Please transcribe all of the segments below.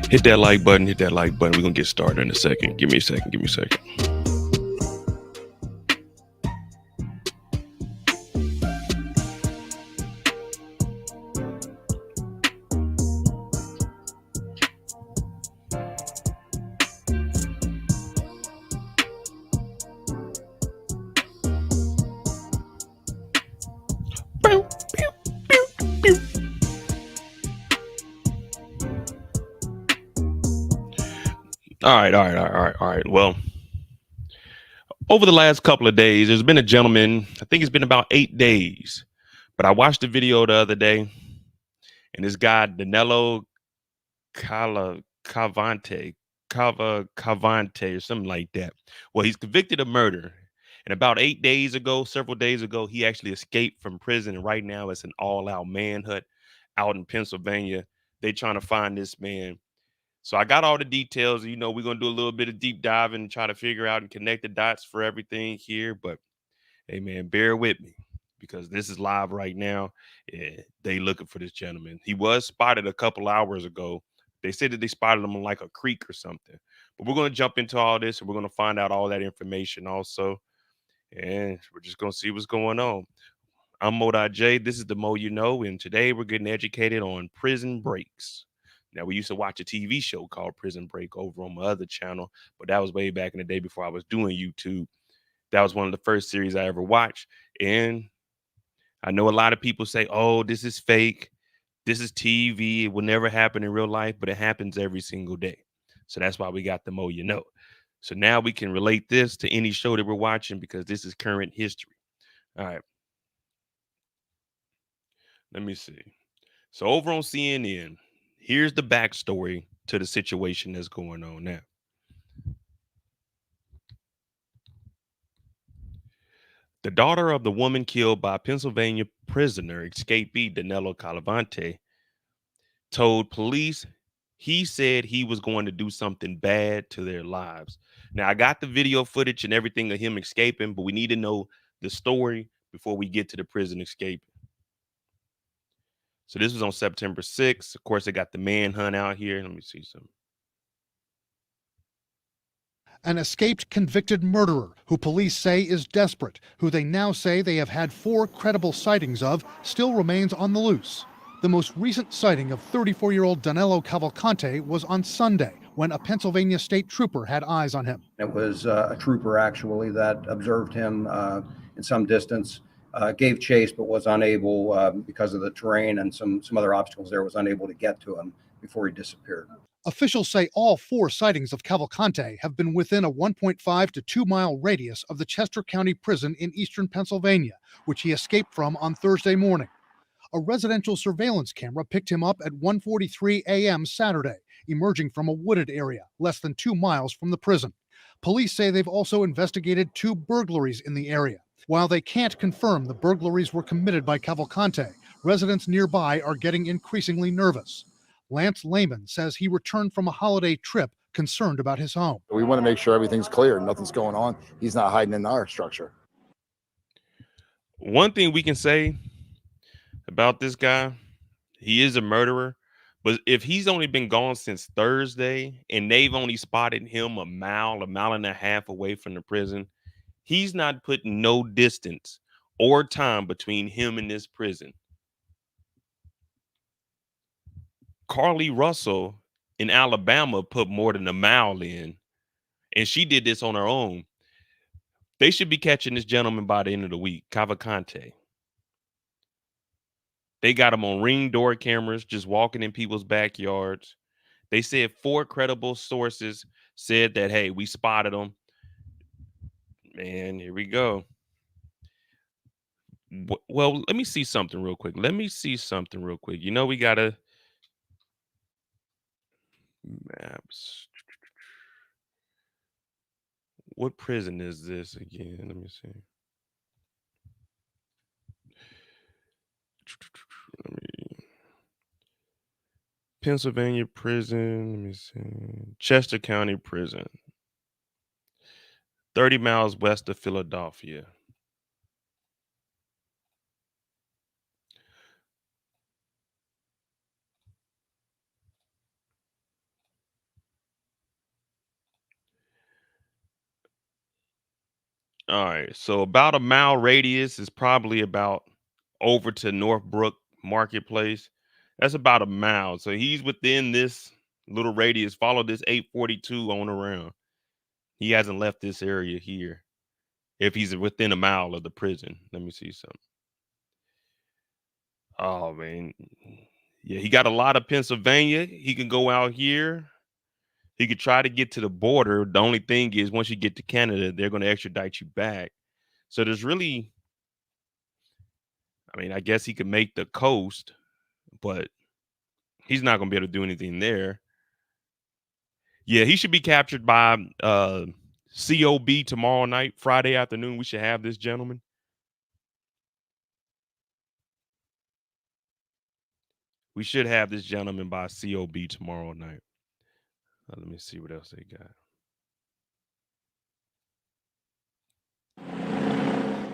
Hit that like button. Hit that like button. We're going to get started in a second. Give me a second. Give me a second. All right. Well, over the last couple of days, there's been a gentleman, I think it's been about 8 days, but I watched the video the other day, and this guy, Danelo Cavalcante, Cavacante, or something like that. Well, he's convicted of murder. And about 8 days ago, several days ago, he actually escaped from prison. And right now, it's an all-out manhunt out in Pennsylvania. They trying to find this man. So I got all the details. You know, we're gonna do a little bit of deep diving and try to figure out and connect the dots for everything here. But hey, man, bear with me because this is live right now. Yeah, they looking for this gentleman. He was spotted a couple hours ago. They said that they spotted him on like a creek or something. But we're gonna jump into all this and we're gonna find out all that information also. And we're just gonna see what's going on. I'm Mo.J. This is the Mo You Know, and today we're getting educated on prison breaks. Now, we used to watch a TV show called Prison Break over on my other channel, but that was way back in the day before I was doing YouTube. That was one of the first series I ever watched. And I know a lot of people say, oh, this is fake. This is TV. It will never happen in real life, but it happens every single day. So that's why we got the Mo You Know. So now we can relate this to any show that we're watching because this is current history. All right. Let me see. So over on CNN, here's the backstory to the situation that's going on now. The daughter of the woman killed by Pennsylvania prisoner escapee Danelo Cavalcante told police he said he was going to do something bad to their lives. Now, I got the video footage and everything of him escaping, but we need to know the story before we get to the prison escape. So this was on September 6th. Of course, they got the manhunt out here. Let me see some. An escaped convicted murderer who police say is desperate, who they now say they have had 4 credible sightings of, still remains on the loose. The most recent sighting of 34-year-old Danelo Cavalcante was on Sunday, when a Pennsylvania state trooper had eyes on him. It was a trooper actually that observed him in some distance, gave chase, but was unable because of the terrain and some other obstacles there, was unable to get to him before he disappeared. Officials say all 4 sightings of Cavalcante have been within a 1.5 to 2 mile radius of the Chester County Prison in eastern Pennsylvania, which he escaped from on Thursday morning. A residential surveillance camera picked him up at 1:43 a.m. Saturday, emerging from a wooded area less than 2 miles from the prison. Police say they've also investigated 2 burglaries in the area. While they can't confirm the burglaries were committed by Cavalcante, residents nearby are getting increasingly nervous. Lance Lehman says he returned from a holiday trip concerned about his home. We want to make sure everything's clear, nothing's going on. He's not hiding in our structure. One thing we can say about this guy, he is a murderer. But if he's only been gone since Thursday and they've only spotted him a mile and a half away from the prison, he's not putting no distance or time between him and this prison. Carly Russell in Alabama put more than a mile in, and she did this on her own. They should be catching this gentleman by the end of the week, Cavalcante. They got him on ring door cameras, just walking in people's backyards. They said 4 credible sources said that, hey, we spotted him. Man, here we go. Well, let me see something real quick. You know, we got to maps. What prison is this again? Let me see. Pennsylvania prison. Let me see. Chester County Prison. 30 miles west of Philadelphia. All right. So about a mile radius is probably about over to Northbrook Marketplace. That's about a mile. So he's within this little radius. Follow this 842 on around. He hasn't left this area here. If he's within a mile of the prison. Let me see something. Oh man. Yeah, he got a lot of Pennsylvania. He can go out here. He could try to get to the border. The only thing is once you get to Canada, they're going to extradite you back. So there's really, I mean, I guess he could make the coast, but he's not going to be able to do anything there. Yeah, he should be captured by COB tomorrow night, Friday afternoon. We should have this gentleman. We should have this gentleman by COB tomorrow night. Let me see what else they got.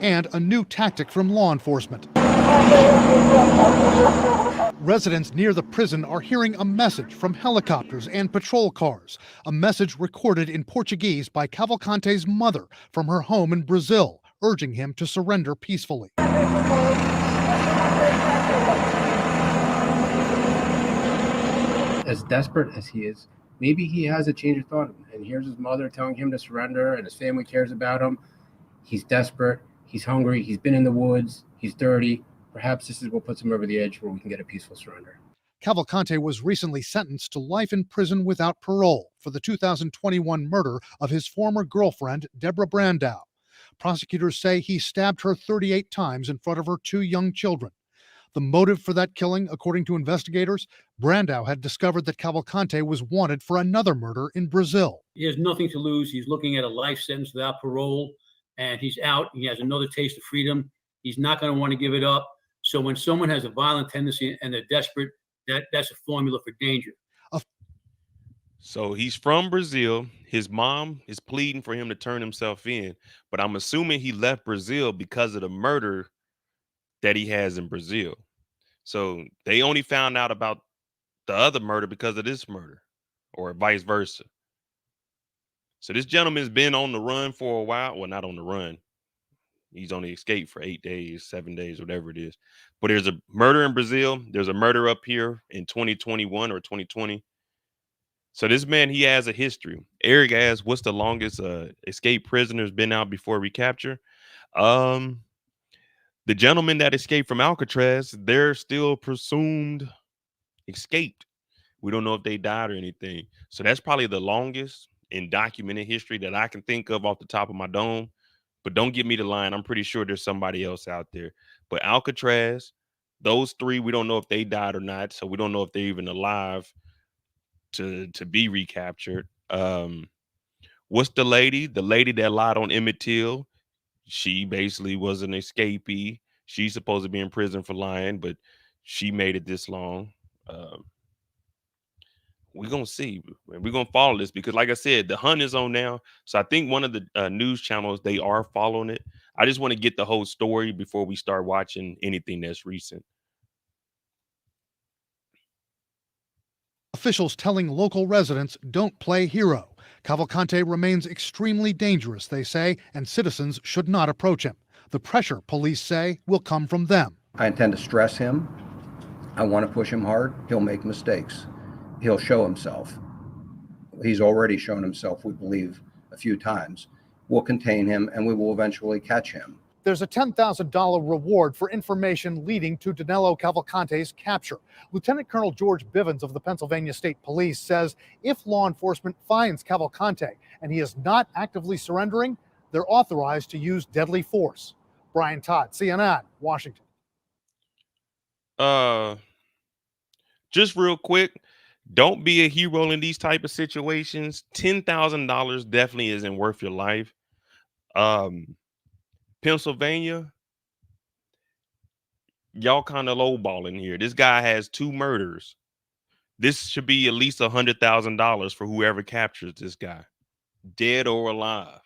And a new tactic from law enforcement. Residents near the prison are hearing a message from helicopters and patrol cars, a message recorded in Portuguese by Cavalcante's mother from her home in Brazil, urging him to surrender peacefully. As desperate as he is, maybe he has a change of thought, and here's his mother telling him to surrender, and his family cares about him. He's desperate, he's hungry, he's been in the woods, he's dirty. Perhaps this is what puts him over the edge where we can get a peaceful surrender. Cavalcante was recently sentenced to life in prison without parole for the 2021 murder of his former girlfriend, Deborah Brandow. Prosecutors say he stabbed her 38 times in front of her two young children. The motive for that killing, according to investigators, Brandow had discovered that Cavalcante was wanted for another murder in Brazil. He has nothing to lose. He's looking at a life sentence without parole, and he's out. He has another taste of freedom. He's not going to want to give it up. So when someone has a violent tendency and they're desperate, that's a formula for danger. So he's from Brazil. His mom is pleading for him to turn himself in, but I'm assuming he left Brazil because of the murder that he has in Brazil. So they only found out about the other murder because of this murder, or vice versa. So this gentleman's been on the run for a while. Well, not on the run. He's only escaped for 8 days, 7 days, whatever it is. But there's a murder in Brazil. There's a murder up here in 2021 or 2020. So this man, he has a history. Eric asked, what's the longest escaped prisoner's been out before recapture? The gentleman that escaped from Alcatraz, they're still presumed escaped. We don't know if they died or anything. So that's probably the longest in documented history that I can think of off the top of my dome. But don't give me the line. I'm pretty sure there's somebody else out there. But Alcatraz, those three, we don't know if they died or not. So we don't know if they're even alive to be recaptured. What's the lady? The lady that lied on Emmett Till. She basically was an escapee. She's supposed to be in prison for lying, but she made it this long. We're gonna see. We're gonna follow this because, like I said, the hunt is on now. So I think one of the news channels, they are following it. I just want to get the whole story before we start watching anything that's recent. Officials telling local residents don't play hero. Cavalcante remains extremely dangerous, they say, and citizens should not approach him. The pressure, police say, will come from them. I intend to stress him. I want to push him hard. He'll make mistakes. He'll show himself. He's already shown himself, we believe, a few times. We'll contain him, and we will eventually catch him. There's a $10,000 reward for information leading to Danelo Cavalcante's capture. Lieutenant Colonel George Bivens of the Pennsylvania State Police says if law enforcement finds Cavalcante and he is not actively surrendering, they're authorized to use deadly force. Brian Todd, CNN, Washington. Just real quick, don't be a hero in these type of situations. $10,000 definitely isn't worth your life. Pennsylvania, y'all kind of lowballing here. This guy has 2 murders. This should be at least $100,000 for whoever captures this guy, dead or alive.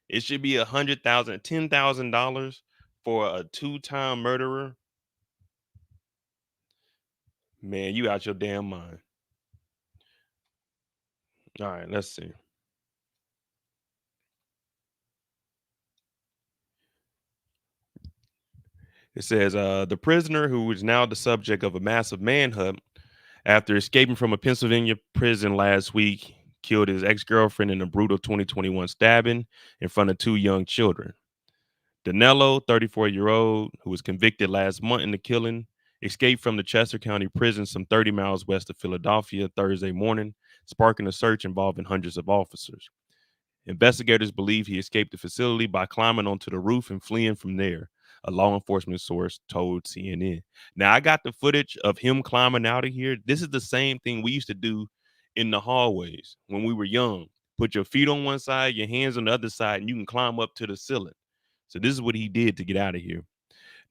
It should be $10,000 for a 2-time murderer. Man, you out your damn mind. All right, let's see. It says the prisoner, who is now the subject of a massive manhunt after escaping from a Pennsylvania prison last week, killed his ex-girlfriend in a brutal 2021 stabbing in front of two young children. Danelo, 34-year-old, who was convicted last month in the killing, escaped from the Chester County Prison some 30 miles west of Philadelphia Thursday morning, sparking a search involving hundreds of officers. Investigators believe he escaped the facility by climbing onto the roof and fleeing from there, a law enforcement source told CNN. Now, I got the footage of him climbing out of here. This is the same thing we used to do in the hallways when we were young. Put your feet on one side, your hands on the other side, and you can climb up to the ceiling. So this is what he did to get out of here.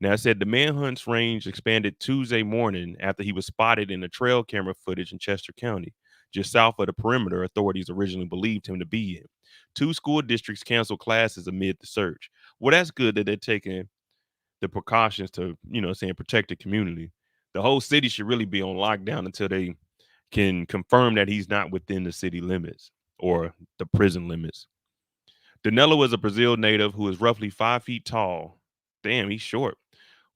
Now, I said the manhunt's range expanded Tuesday morning after he was spotted in the trail camera footage in Chester County, just south of the perimeter authorities originally believed him to be in. Two school districts canceled classes amid the search. Well, that's good that they're taking the precautions to, protect the community. The whole city should really be on lockdown until they can confirm that he's not within the city limits or the prison limits. Danilo is a Brazil native who is roughly 5 feet tall. Damn, he's short.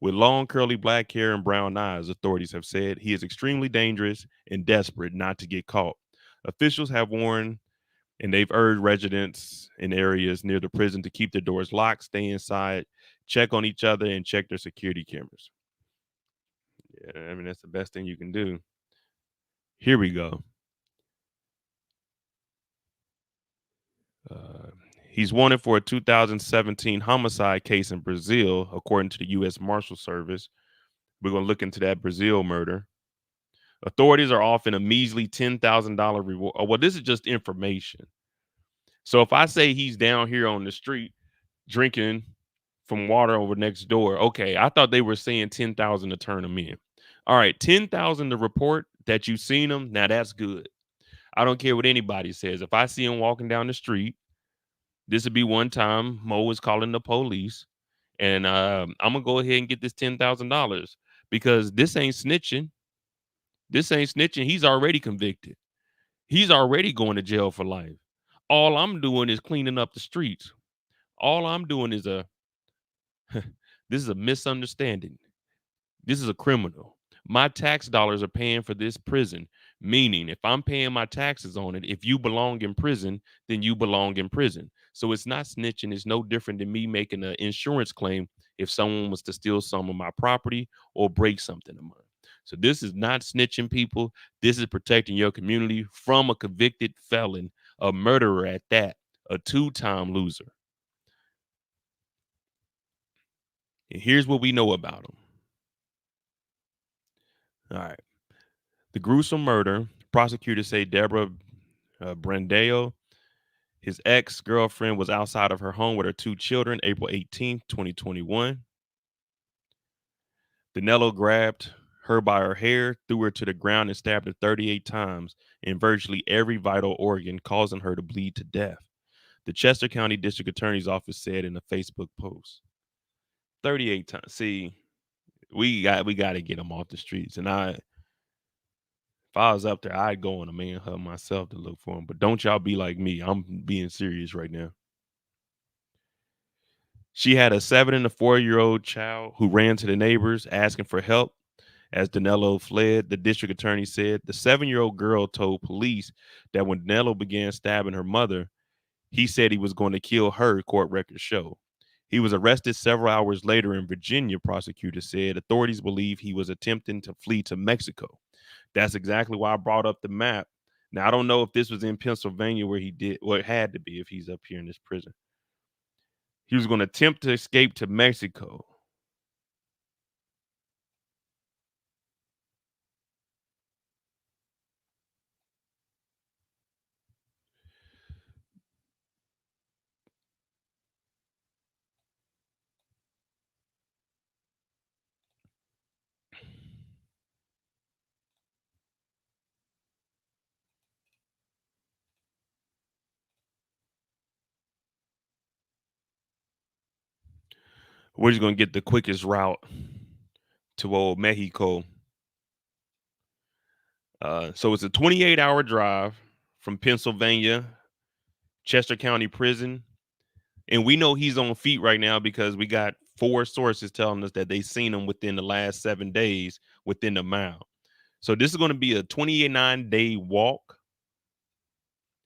With long, curly black hair and brown eyes, authorities have said. He is extremely dangerous and desperate not to get caught. Officials have warned and they've urged residents in areas near the prison to keep their doors locked, stay inside, check on each other, and check their security cameras. Yeah, I mean, that's the best thing you can do. Here we go. He's wanted for a 2017 homicide case in Brazil, according to the U.S. Marshal Service. We're going to look into that Brazil murder. Authorities are offering a measly $10,000 reward. Oh, well, this is just information. So if I say he's down here on the street drinking from water over next door, okay, I thought they were saying 10,000 to turn him in. All right, 10,000 to report that you've seen him. Now that's good. I don't care what anybody says. If I see him walking down the street, this would be one time Mo was calling the police, and I'm gonna go ahead and get this $10,000 because this ain't snitching. This ain't snitching. He's already convicted. He's already going to jail for life. All I'm doing is cleaning up the streets. All I'm doing is this is a misunderstanding. This is a criminal. My tax dollars are paying for this prison, meaning if I'm paying my taxes on it, if you belong in prison, then you belong in prison. So it's not snitching. It's no different than me making an insurance claim if someone was to steal some of my property or break something of mine. So this is not snitching, people. This is protecting your community from a convicted felon, a murderer at that, a two-time loser. And here's what we know about him. All right. The gruesome murder, prosecutors say Deborah Brandeo, his ex-girlfriend, was outside of her home with her two children, April 18th, 2021. Danilo grabbed her by her hair, threw her to the ground, and stabbed her 38 times in virtually every vital organ, causing her to bleed to death. The Chester County District Attorney's Office said in a Facebook post. 38 times. See, we got to get him off the streets. And if I was up there, I'd go on a manhunt myself to look for him. But don't y'all be like me. I'm being serious right now. She had a 7 and a 4-year-old child who ran to the neighbors asking for help as Danilo fled. The district attorney said the 7-year-old girl told police that when Danilo began stabbing her mother, he said he was going to kill her, court records show. He was arrested several hours later in Virginia, prosecutors said. Authorities believe he was attempting to flee to Mexico. That's exactly why I brought up the map. Now, I don't know if this was in Pennsylvania where he did, well, it had to be if he's up here in this prison. He was going to attempt to escape to Mexico. We're just going to get the quickest route to old Mexico. So it's a 28-hour drive from Pennsylvania, Chester County Prison. And we know he's on feet right now because we got 4 sources telling us that they seen him within the last 7 days within the mile. So this is going to be a 29-day walk.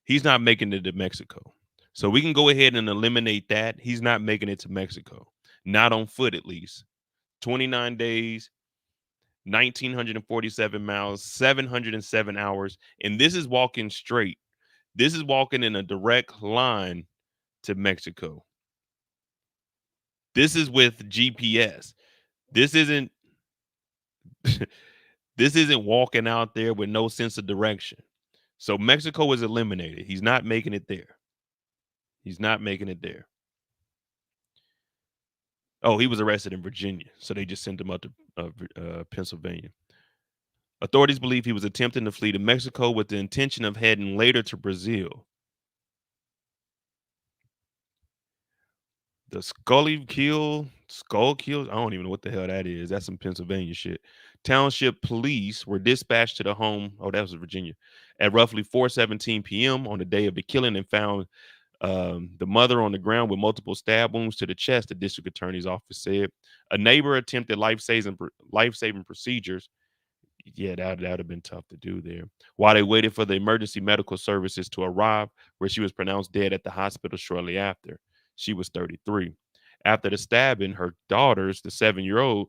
He's not making it to Mexico. So we can go ahead and eliminate that. He's not making it to Mexico. Not on foot, at least. 29 days, 1,947 miles, 707 hours. And this is walking straight. This is walking in a direct line to Mexico. This is with GPS. This isn't this isn't walking out there with no sense of direction. So Mexico is eliminated. He's not making it there. He's not making it there. Oh, he was arrested in Virginia, so they just sent him up to Pennsylvania. Authorities believe he was attempting to flee to Mexico with the intention of heading later to Brazil. The skull kill, I don't even know what the hell that is. That's some Pennsylvania shit. Township police were dispatched to the home. Oh, that was Virginia. At roughly 4:17 p.m. on the day of the killing and found the mother on the ground with multiple stab wounds to the chest, the district attorney's office said. A neighbor attempted life-saving procedures. Yeah, that would have been tough to do there. While they waited for the emergency medical services to arrive, where she was pronounced dead at the hospital shortly after. She was 33. After the stabbing, her daughters, the 7-year-old,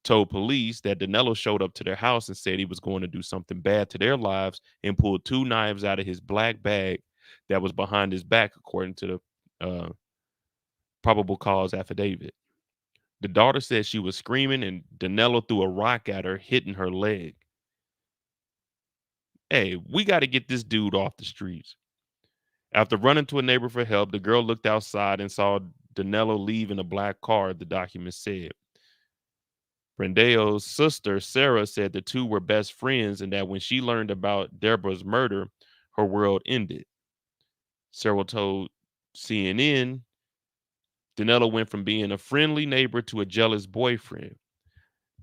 told police that Danelo showed up to their house and said he was going to do something bad to their lives and pulled 2 knives out of his black bag that was behind his back, according to the probable cause affidavit. The daughter said she was screaming and Danelo threw a rock at her, hitting her leg. Hey, we got to get this dude off the streets. After running to a neighbor for help, the girl looked outside and saw Danelo leave in a black car, the document said. Brendeo's sister, Sarah, said the two were best friends and that when she learned about Deborah's murder, her world ended. Sarah told CNN, Danelo went from being a friendly neighbor to a jealous boyfriend.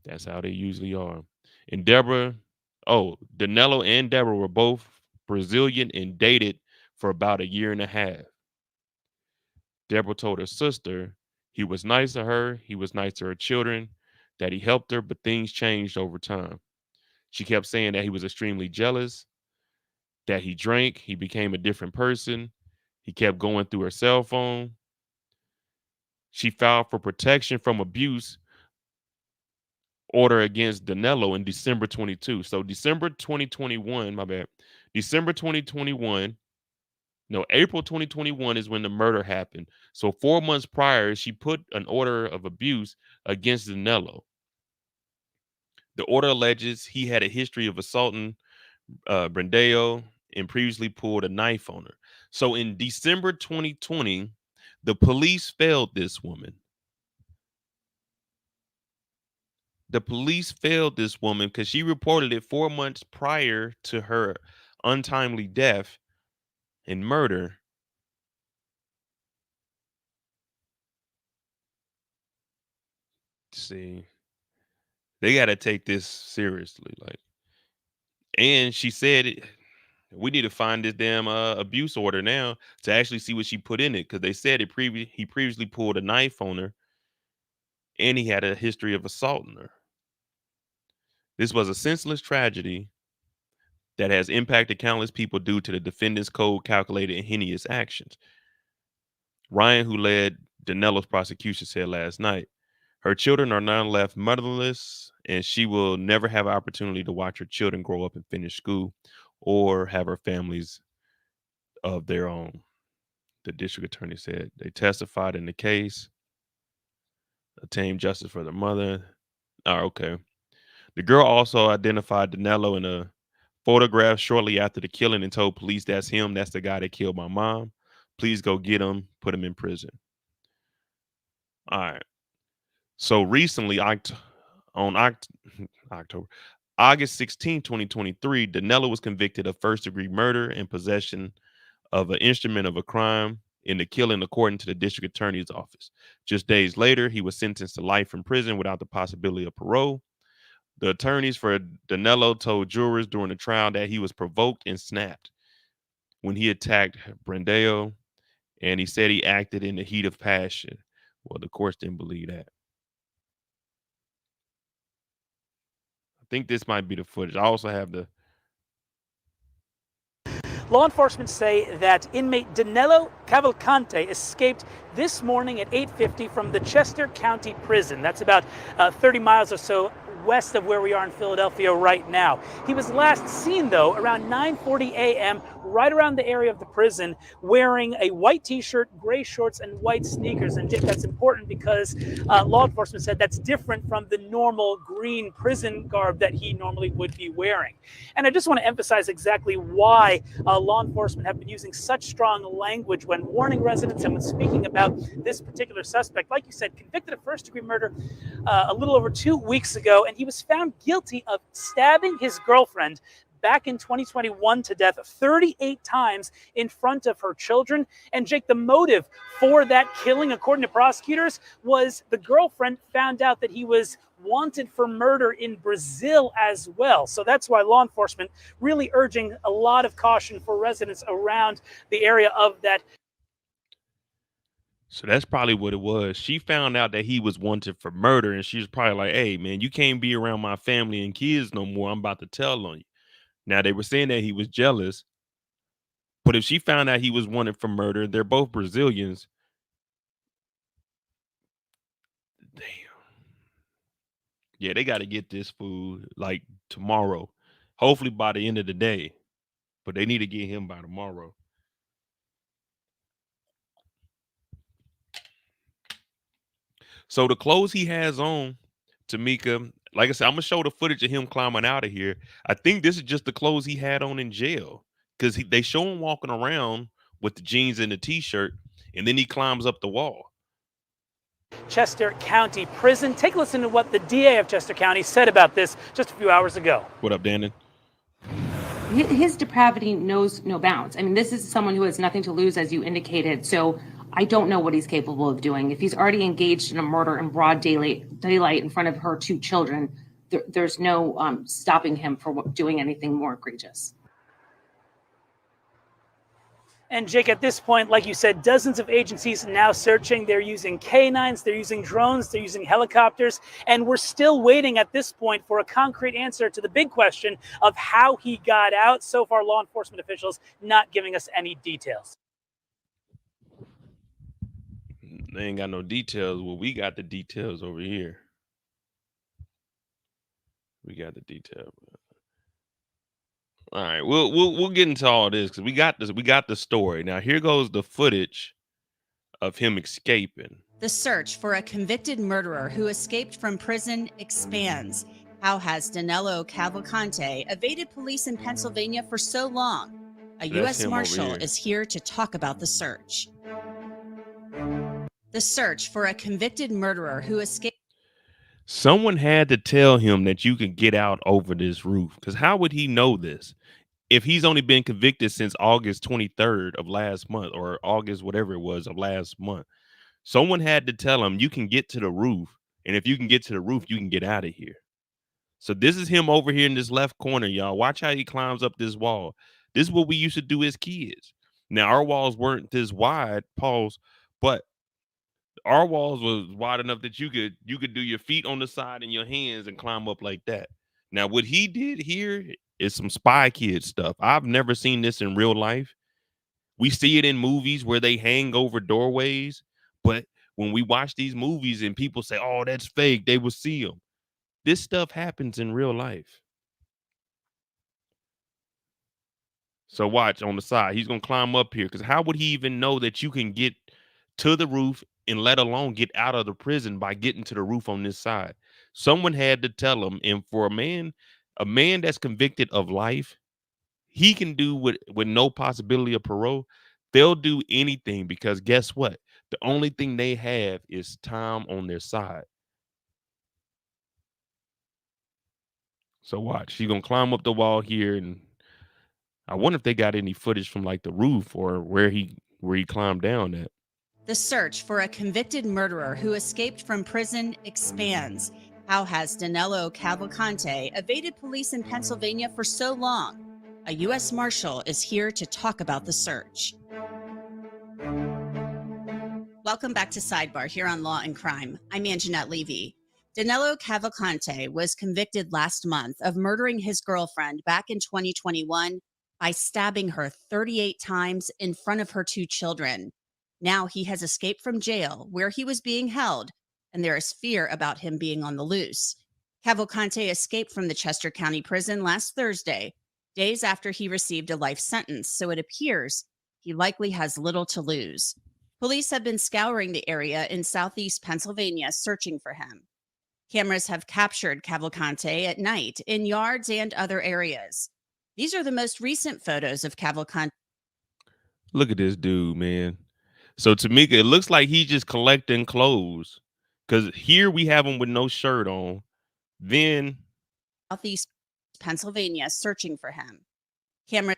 That's how they usually are. And Danelo and Deborah were both Brazilian and dated for about a year and a half. Deborah told her sister he was nice to her, he was nice to her children, that he helped her, but things changed over time. She kept saying that he was extremely jealous, that he drank, he became a different person. He kept going through her cell phone. She filed for protection from abuse order against Danelo in December 22. So December 2021, my bad. December 2021, no, April 2021 is when the murder happened. So 4 months prior, she put an order of abuse against Danelo. The order alleges he had a history of assaulting Brendeo and previously pulled a knife on her. So in December 2020, the police failed this woman. The police failed this woman because she reported it 4 months prior to her untimely death and murder. See, they got to take this seriously. And she said, we need to find this damn abuse order now to actually see what she put in it because they said he previously pulled a knife on her and he had a history of assaulting her. This was a senseless tragedy that has impacted countless people due to the defendant's cold, calculated, and heinous actions. Ryan, who led Danelo's prosecution, said last night, her children are now left motherless, and she will never have an opportunity to watch her children grow up and finish school or have her families of their own. The district attorney said they testified in the case, obtained justice for the mother. Oh, okay. The girl also identified Danelo in a photograph shortly after the killing and told police that's him. That's the guy that killed my mom. Please go get him, put him in prison. All right. So recently, October, August 16, 2023, Danelo was convicted of first-degree murder and possession of an instrument of a crime in the killing, according to the district attorney's office. Just days later, he was sentenced to life in prison without the possibility of parole. The attorneys for Danelo told jurors during the trial that he was provoked and snapped when he attacked Brendeo, and he said he acted in the heat of passion. Well, the courts didn't believe that. think this might be the footage. I also have the. Law enforcement say that inmate Danelo Cavalcante escaped this morning at 8:50 from the Chester County Prison. That's about 30 miles or so west of where we are in Philadelphia right now. He was last seen, though, around 9:40 a.m., right around the area of the prison, wearing a white t-shirt, gray shorts, and white sneakers. And Dick, that's important because law enforcement said that's different from the normal green prison garb that he normally would be wearing. And I just want to emphasize exactly why law enforcement have been using such strong language when warning residents and when speaking about this particular suspect. Like you said, convicted of first-degree murder a little over 2 weeks ago, and he was found guilty of stabbing his girlfriend back in 2021 to death 38 times in front of her children. And Jake, the motive for that killing, according to prosecutors, was the girlfriend found out that he was wanted for murder in Brazil as well. So that's why law enforcement really urging a lot of caution for residents around the area of that. So that's probably what it was. She found out that he was wanted for murder, and she was probably like, "Hey, man, you can't be around my family and kids no more. I'm about to tell on you." Now, they were saying that he was jealous, but if she found out he was wanted for murder, they're both Brazilians. Damn. Yeah, they got to get this food like tomorrow. Hopefully by the end of the day, but they need to get him by tomorrow. So the clothes he has on, Tamika, like I said, I'm gonna show the footage of him climbing out of here. I think this is just the clothes he had on in jail because they show him walking around with the jeans and the t-shirt, and then he climbs up the wall. Chester County Prison. Take a listen to what the DA of Chester County said about this just a few hours ago. What up, Dannon? His depravity knows no bounds. I mean, this is someone who has nothing to lose, as you indicated. So I don't know what he's capable of doing. If he's already engaged in a murder in broad daylight in front of her two children, there's no stopping him from doing anything more egregious. And Jake, at this point, like you said, dozens of agencies now searching. They're using canines, they're using drones, they're using helicopters, and we're still waiting at this point for a concrete answer to the big question of how he got out. So far, law enforcement officials not giving us any details. They ain't got no details. Well, we got the details over here. We got the detail. All right, we'll get into all this because we got this. We got the story. Now here goes the footage of him escaping. The search for a convicted murderer who escaped from prison expands. How has Danelo Cavalcante evaded police in Pennsylvania for so long? A U.S. Marshal is here to talk about the search. The search for a convicted murderer who escaped. Someone had to tell him that you could get out over this roof, because how would he know this if he's only been convicted since August 23rd of last month, or August whatever it was of last month? Someone had to tell him you can get to the roof, and if you can get to the roof, you can get out of here. So this is him over here in this left corner, y'all. Watch how he climbs up this wall. This is what we used to do as kids. Now our walls weren't this wide, pause, but our walls was wide enough that you could do your feet on the side and your hands and climb up like that. Now what he did here is some Spy Kid stuff. I've never seen this in real life. We see it in movies where they hang over doorways, but when we watch these movies and people say, "Oh, that's fake," they will see them. This stuff happens in real life. So watch on the side. He's gonna climb up here because how would he even know that you can get to the roof and let alone get out of the prison by getting to the roof on this side? Someone had to tell him. And for a man that's convicted of life, he can do with no possibility of parole. They'll do anything because guess what? The only thing they have is time on their side. So watch. He's gonna climb up the wall here, and I wonder if they got any footage from like the roof or where he climbed down at. The search for a convicted murderer who escaped from prison expands. How has Danelo Cavalcante evaded police in Pennsylvania for so long? A U.S. Marshal is here to talk about the search. Welcome back to Sidebar here on Law and Crime. I'm Anjanette Levy. Danelo Cavalcante was convicted last month of murdering his girlfriend back in 2021 by stabbing her 38 times in front of her 2 children. Now he has escaped from jail where he was being held, and there is fear about him being on the loose. Cavalcante escaped from the Chester County Prison last Thursday, days after he received a life sentence, so it appears he likely has little to lose. Police have been scouring the area in southeast Pennsylvania searching for him. Cameras have captured Cavalcante at night in yards and other areas. These are the most recent photos of Cavalcante. Look at this dude, man. So Tamika, it looks like he's just collecting clothes. Because here we have him with no shirt on. Then Southeast Pennsylvania searching for him. Cameras.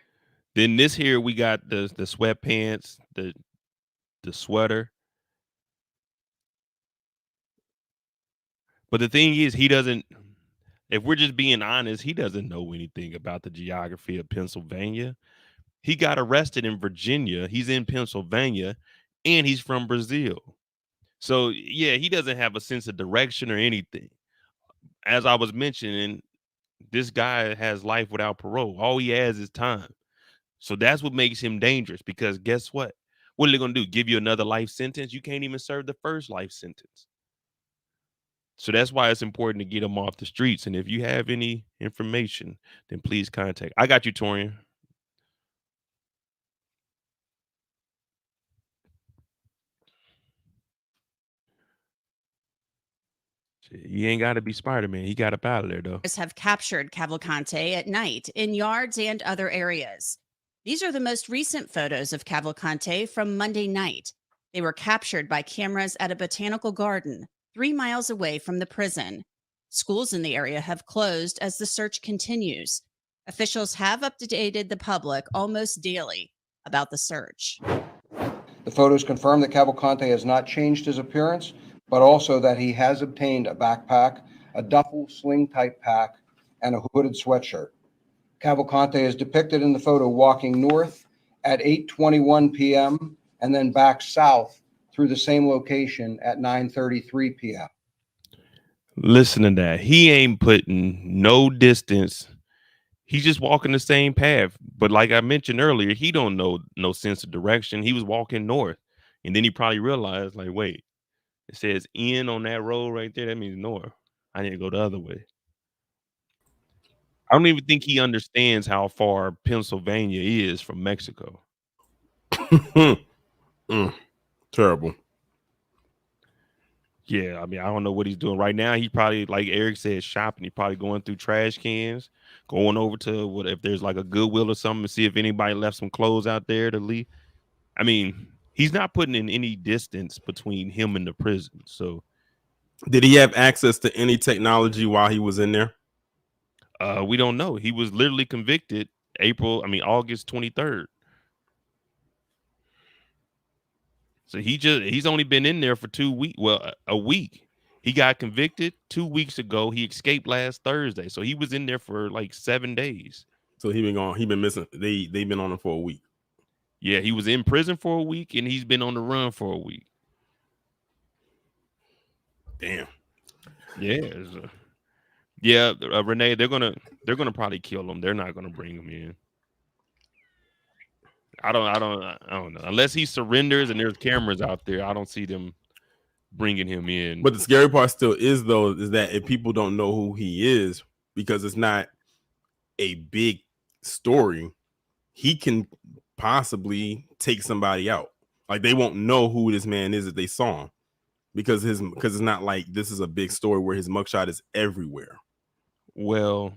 Then this here we got the sweatpants, the sweater. But the thing is, he doesn't, if we're just being honest, he doesn't know anything about the geography of Pennsylvania. He got arrested in Virginia. He's in Pennsylvania, and he's from Brazil. So, yeah, he doesn't have a sense of direction or anything. As I was mentioning, this guy has life without parole. All he has is time. So that's what makes him dangerous, because guess what? What are they going to do? Give you another life sentence? You can't even serve the first life sentence. So that's why it's important to get him off the streets. And if you have any information, then please contact. I got you, Torian. He ain't got to be Spider-Man. He got up out of there, though. Have captured Cavalcante at night in yards and other areas. These are the most recent photos of Cavalcante from Monday night. They were captured by cameras at a botanical garden 3 miles away from the prison. Schools in the area have closed as the search continues. Officials have updated the public almost daily about the search. The photos confirm that Cavalcante has not changed his appearance, but also that he has obtained a backpack, a duffel sling-type pack, and a hooded sweatshirt. Cavalcante is depicted in the photo walking north at 8:21 p.m. and then back south through the same location at 9:33 p.m. Listen to that. He ain't putting no distance. He's just walking the same path. But like I mentioned earlier, he don't know no sense of direction. He was walking north. And then he probably realized, like, wait, it says in on that road right there. That means north. I need to go the other way. I don't even think he understands how far Pennsylvania is from Mexico. Terrible. Yeah, I mean, I don't know what he's doing right now. He probably, like Eric said, shopping. He probably going through trash cans, going over to what if there's like a Goodwill or something to see if anybody left some clothes out there to leave. I mean, he's not putting in any distance between him and the prison. So, did he have access to any technology while he was in there? We don't know. He was literally convicted August 23rd. So he's only been in there for 2 weeks. Well, a week. He got convicted 2 weeks ago. He escaped last Thursday. So he was in there for like 7 days. So he been missing. They've been on him for a week. Yeah, he was in prison for a week and he's been on the run for a week. Damn. Yeah. Renee, they're gonna probably kill him. They're not gonna bring him in. I don't know. Unless he surrenders and there's cameras out there, I don't see them bringing him in. But the scary part still is that if people don't know who he is, because it's not a big story, he can possibly take somebody out. Like, they won't know who this man is if they saw him, because it's not like this is a big story where his mugshot is everywhere. Well,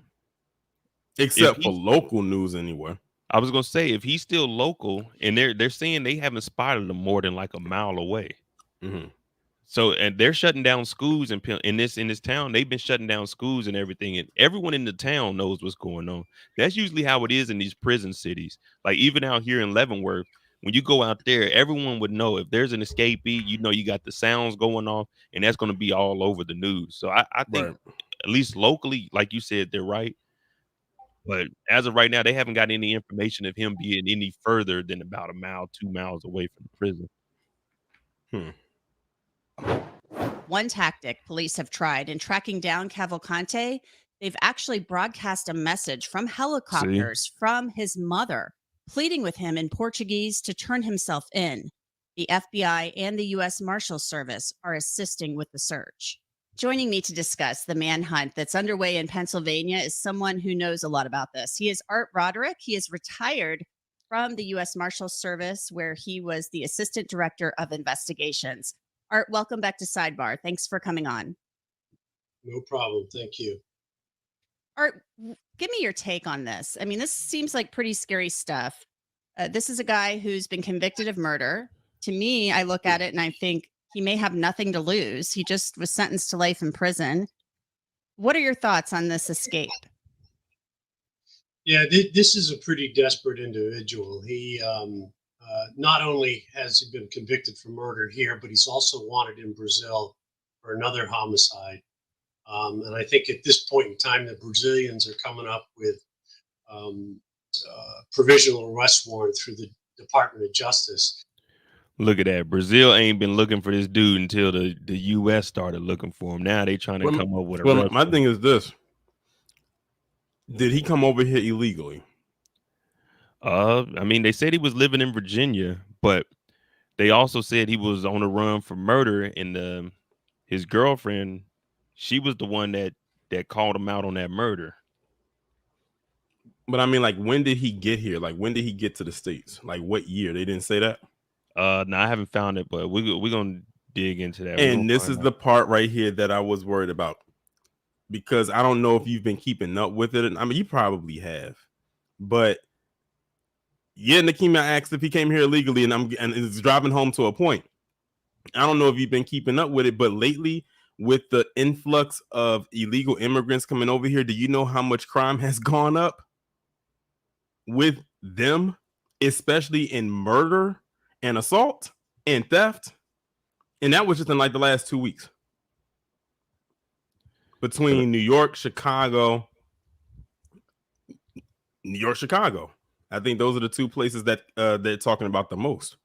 except for local news anywhere. I was gonna say, if he's still local, and they're saying they haven't spotted him more than like a mile away. Mm-hmm. So, and they're shutting down schools in this town. They've been shutting down schools and everything, and everyone in the town knows what's going on. That's usually how it is in these prison cities. Like even out here in Leavenworth, when you go out there, everyone would know if there's an escapee. You know, you got the sounds going off, and that's going to be all over the news. So I think at least locally, like you said, they're right. But as of right now, they haven't got any information of him being any further than about 1 mile, 2 miles away from the prison. One tactic police have tried in tracking down Cavalcante, they've actually broadcast a message from helicopters from his mother, pleading with him in Portuguese to turn himself in. The FBI and the U.S. Marshals Service are assisting with the search. Joining me to discuss the manhunt that's underway in Pennsylvania is someone who knows a lot about this. He is Art Roderick. He is retired from the U.S. Marshals Service, where he was the Assistant Director of Investigations. Art, welcome back to Sidebar. Thanks for coming on. No problem. Thank you. Art, give me your take on this. I mean, this seems like pretty scary stuff. This is a guy who's been convicted of murder. To me, I look at it and I think he may have nothing to lose. He just was sentenced to life in prison. What are your thoughts on this escape? Yeah, this is a pretty desperate individual. He not only has he been convicted for murder here, but he's also wanted in Brazil for another homicide. And I think at this point in time, the Brazilians are coming up with provisional arrest warrant through the Department of Justice. Look at that. Brazil ain't been looking for this dude until the U.S. started looking for him. Now they trying to come up with a. Well, my thing is this: did he come over here illegally? I mean, they said he was living in Virginia, but they also said he was on the run for murder. And his girlfriend, she was the one that called him out on that murder. But I mean, like, when did he get here? Like, when did he get to the States? Like, what year? They didn't say that. No, I haven't found it, but we're gonna dig into that. And this is the part right here that I was worried about, because I don't know if you've been keeping up with it. I mean, you probably have, but yeah, Nakima asked if he came here illegally, and it's driving home to a point. I don't know if you've been keeping up with it, but lately, with the influx of illegal immigrants coming over here, do you know how much crime has gone up with them, especially in murder and assault and theft? And that was just in like the last 2 weeks between New York, Chicago. I think those are the two places that they're talking about the most.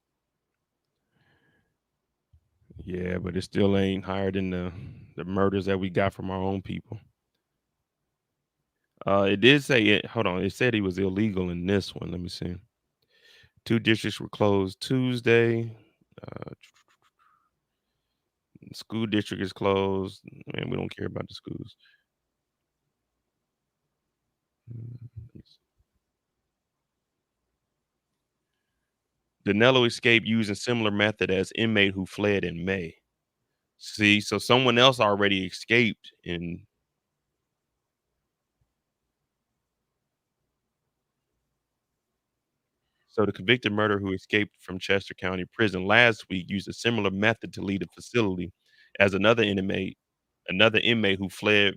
Yeah, but it still ain't higher than the murders that we got from our own people. It did say it. Hold on. It said he was illegal in this one. Let me see. 2 districts were closed Tuesday. School district is closed. Man, we don't care about the schools. Danelo escaped using similar method as inmate who fled in May. See, so someone else already escaped in. So the convicted murderer who escaped from Chester County Prison last week used a similar method to leave the facility as another inmate who fled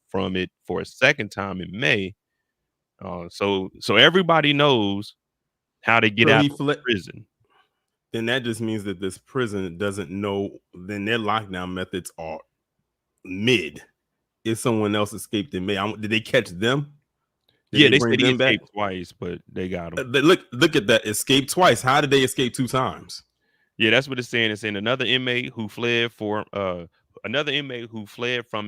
from it for a second time in May. So everybody knows how to get out of prison. Then that just means that this prison doesn't know. Then their lockdown methods are mid. If someone else escaped in May, did they catch them? Yeah, they said he escaped twice, but they got him. Look at that. Escape twice. How did they escape 2 times? Yeah, that's what it's saying. It's saying another inmate who fled from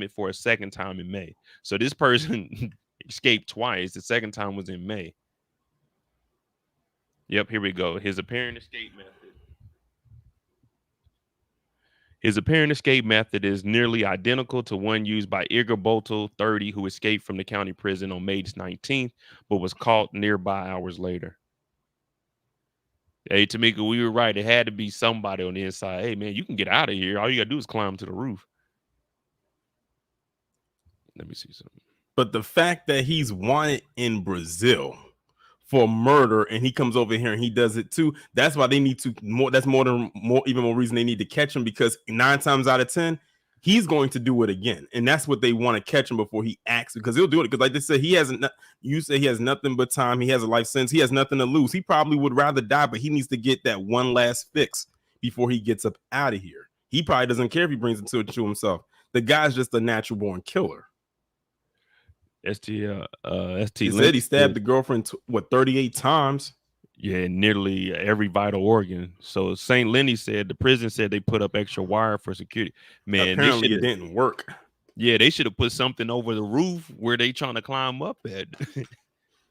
it for a second time in May. So this person escaped twice. The second time was in May. Yep, here we go. His apparent escape method. His apparent escape method is nearly identical to one used by Igor 30, who escaped from the county prison on May 19th, but was caught nearby hours later. Hey, Tamika, we were right. It had to be somebody on the inside. Hey, man, you can get out of here. All you got to do is climb to the roof. Let me see something. But the fact that he's wanted in Brazil for murder and he comes over here and he does it too, that's why they need to more. That's even more reason they need to catch him, because 9 times out of 10 he's going to do it again, and that's what they want to catch him before he acts, because he'll do it. Because like they said, you say he has nothing but time. He has a life sentence. He has nothing to lose. He probably would rather die, but he needs to get that one last fix before he gets up out of here. He probably doesn't care if he brings it to himself. The guy's just a natural born killer. ST He said he stabbed the girlfriend 38 times. Yeah, nearly every vital organ. So St. Lenny said the prison said they put up extra wire for security. Man, they Apparently, should it have. didn't work. Yeah, they should have put something over the roof where they trying to climb up at.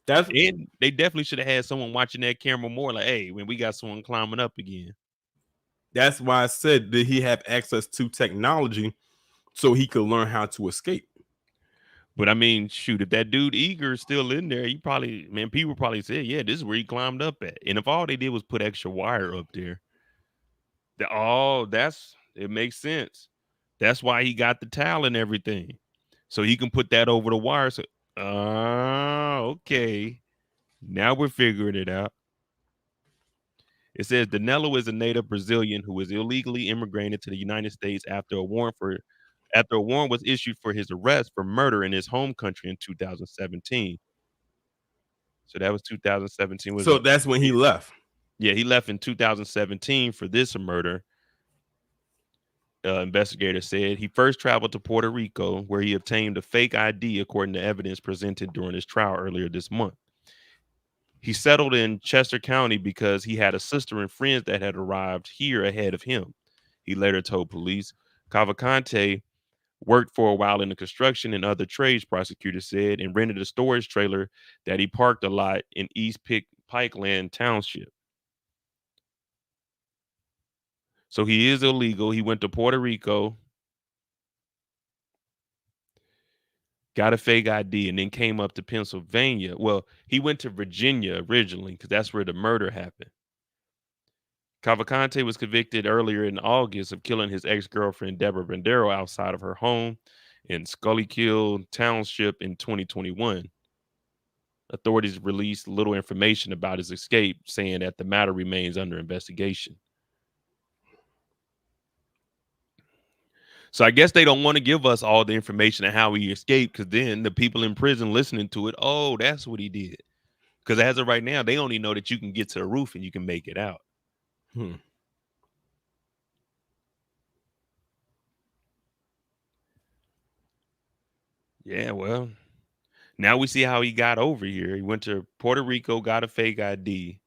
That's And they definitely should have had someone watching that camera more. Like, hey, when we got someone climbing up again. that's why I said that he have access to technology so he could learn how to escape. But I mean, shoot, if that dude Eager is still in there, he probably, man, people probably said, yeah, this is where he climbed up at. And if all they did was put extra wire up there, it makes sense. That's why he got the towel and everything. So he can put that over the wire. So, okay. Now we're figuring it out. It says Danilo is a native Brazilian who was illegally immigrated to the United States after a warrant was issued for his arrest for murder in his home country in 2017. So that was 2017. Was So it? that's when he left. Yeah, he left in 2017 for this murder. Investigator said he first traveled to Puerto Rico, where he obtained a fake ID, according to evidence presented during his trial earlier this month. He settled in Chester County because he had a sister and friends that had arrived here ahead of him. He later told police. Cavalcante worked for a while in the construction and other trades, prosecutors said, and rented a storage trailer that he parked a lot in East Pikeland Township. So he is illegal. He went to Puerto Rico, got a fake ID, and then came up to Pennsylvania. Well, he went to Virginia originally because that's where the murder happened. Cavalcante was convicted earlier in August of killing his ex-girlfriend Deborah Bandero outside of her home in Schuylkill Township in 2021. Authorities released little information about his escape, saying that the matter remains under investigation. So I guess they don't want to give us all the information on how he escaped, because then the people in prison listening to it, oh, that's what he did. Because as of right now, they only know that you can get to the roof and you can make it out. Yeah, well, now we see how he got over here. He went to Puerto Rico, got a fake ID,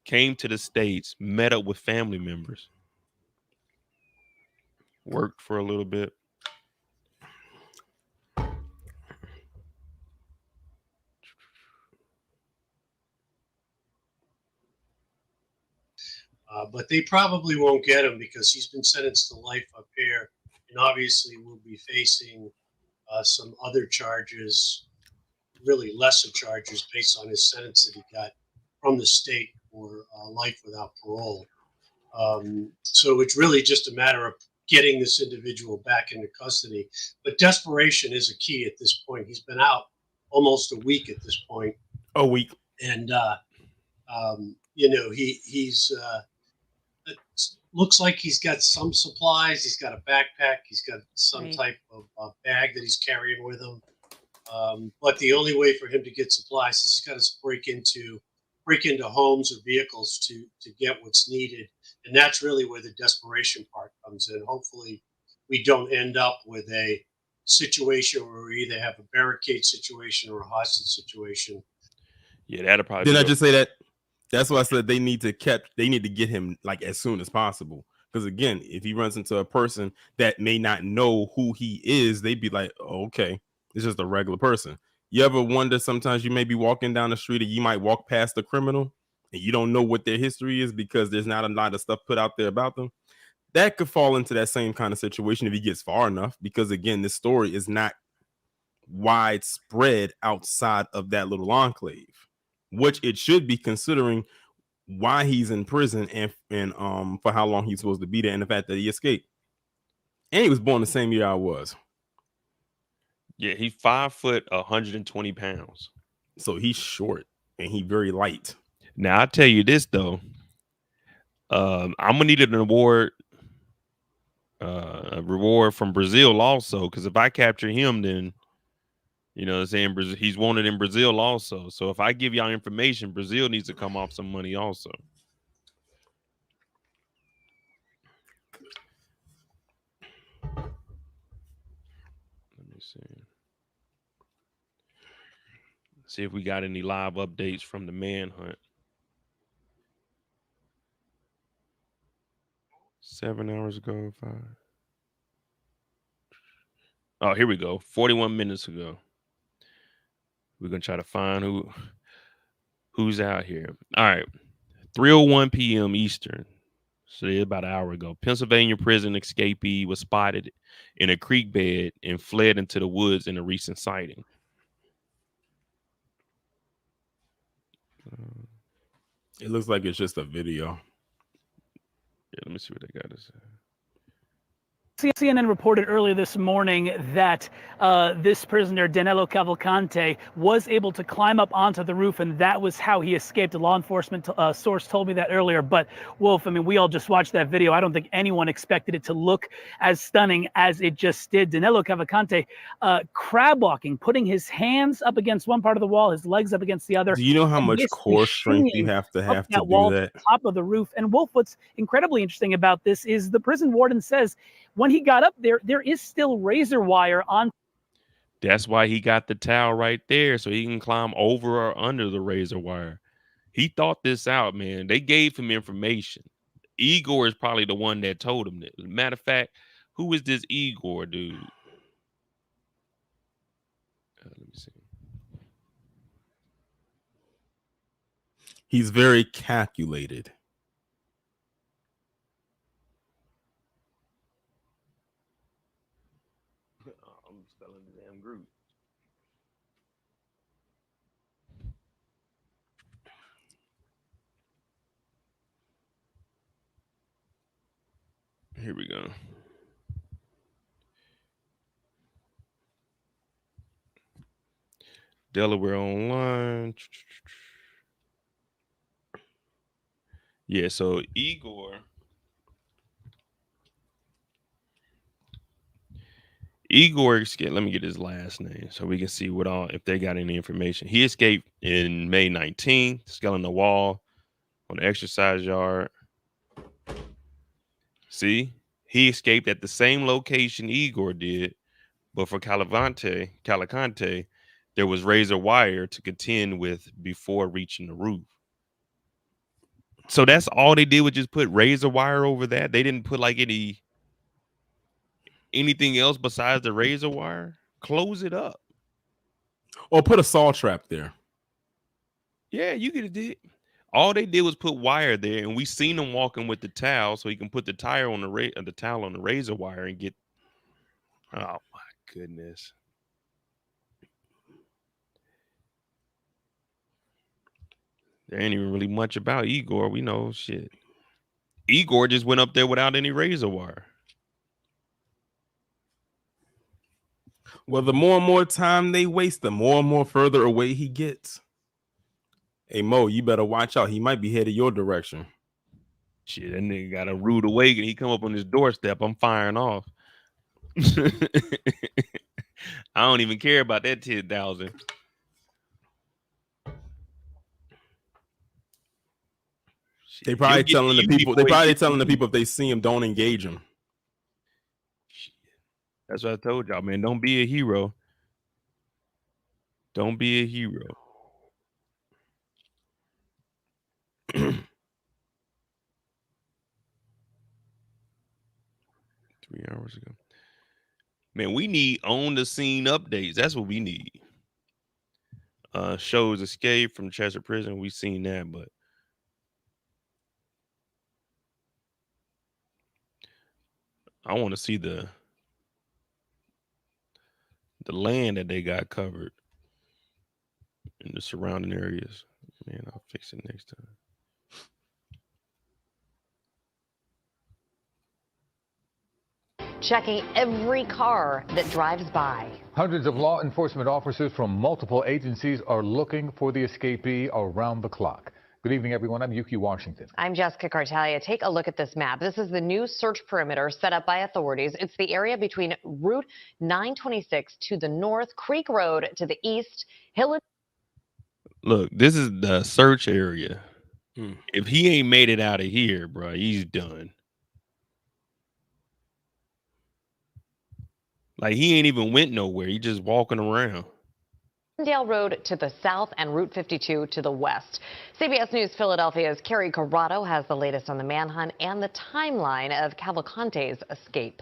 came to the States, met up with family members, worked for a little bit. But they probably won't get him because he's been sentenced to life up here, and obviously will be facing some other charges, really lesser charges based on his sentence that he got from the state for life without parole. So it's really just a matter of getting this individual back into custody. But desperation is a key at this point. He's been out almost a week at this point. A week. And, he's it looks like he's got some supplies. He's got a backpack. He's got some type of bag that he's carrying with him. But the only way for him to get supplies is he's got to break into homes or vehicles to get what's needed. And that's really where the desperation part comes in. Hopefully we don't end up with a situation where we either have a barricade situation or a hostage situation. Yeah, that'll probably. Didn't I just say that? That's why I said they need to get him like as soon as possible. Because again, if he runs into a person that may not know who he is, they'd be like, oh, okay, it's just a regular person. You ever wonder sometimes you may be walking down the street and you might walk past a criminal and you don't know what their history is because there's not a lot of stuff put out there about them? That could fall into that same kind of situation if he gets far enough, because again, this story is not widespread outside of that little enclave, which it should be, considering why he's in prison and for how long he's supposed to be there, and the fact that he escaped. And he was born the same year I was. Yeah, he's 5 foot, 120 pounds. So he's short and he's very light. Now I'll tell you this though. I'm gonna need an award, a reward from Brazil also, because if I capture him, then you know what I'm saying, he's wanted in Brazil also. So if I give y'all information, Brazil needs to come off some money also. Let me see. See if we got any live updates from the manhunt. 7 hours ago. 5. Oh, here we go. 41 minutes ago. We're gonna try to find who's out here. All right. 3:01 p.m. Eastern. So about an hour ago. Pennsylvania prison escapee was spotted in a creek bed and fled into the woods in a recent sighting. It looks like it's just a video. Yeah, let me see what they got to say. CNN reported earlier this morning that this prisoner, Danelo Cavalcante, was able to climb up onto the roof, and that was how he escaped. A law enforcement source told me that earlier. But, Wolf, I mean, we all just watched that video. I don't think anyone expected it to look as stunning as it just did. Danelo Cavalcante crab walking, putting his hands up against one part of the wall, his legs up against the other. Do you know how much core strength you have to up do wall that? To the top of the roof. And, Wolf, what's incredibly interesting about this is the prison warden says when he got up there, there is still razor wire on. That's why he got the towel right there, so he can climb over or under the razor wire. He thought this out, man. They gave him information. Igor is probably the one that told him this. Matter of fact, who is this Igor dude? Let me see. He's very calculated. I'm spelling the damn group. Here we go. Delaware Online. Yeah, so Igor let me get his last name so we can see if they got any information. He escaped in May 19th, scaling the wall on the exercise yard. See, he escaped at the same location Igor did, but for Cavalcante, there was razor wire to contend with before reaching the roof. So that's all they did was just put razor wire over that. They didn't put like anything else besides the razor wire. Close it up. Or put a saw trap there. Yeah, you could have did. All they did was put wire there, and we seen him walking with the towel, so he can put the towel on the razor wire and get. Oh my goodness! There ain't even really much about Igor. We know shit. Igor just went up there without any razor wire. Well, the more and more time they waste, the more and more further away he gets. Hey, Mo, you better watch out. He might be headed your direction. Shit, that nigga got a rude awakening. He come up on his doorstep. I'm firing off. I don't even care about that 10,000. They probably telling the people. They probably telling the people if they see him, don't engage him. That's what I told y'all, man. Don't be a hero. Don't be a hero. 3 hours ago. Man, we need on the scene updates. That's what we need. Shows escape from Chester prison. We've seen that, but I want to see the land that they got covered in the surrounding areas. Man, I'll fix it next time. Checking every car that drives by. Hundreds of law enforcement officers from multiple agencies are looking for the escapee around the clock. Good evening, everyone. I'm Yuki Washington. I'm Jessica Cartalia. Take a look at this map. This is the new search perimeter set up by authorities. It's the area between Route 926 to the north, Creek Road to the east, Hill. Look, this is the search area. If he ain't made it out of here, bro, he's done. Like, he ain't even went nowhere. He just walking around. Dale Road to the south and Route 52 to the west. CBS News Philadelphia's Carrie Corrado has the latest on the manhunt and the timeline of Cavalcante's escape.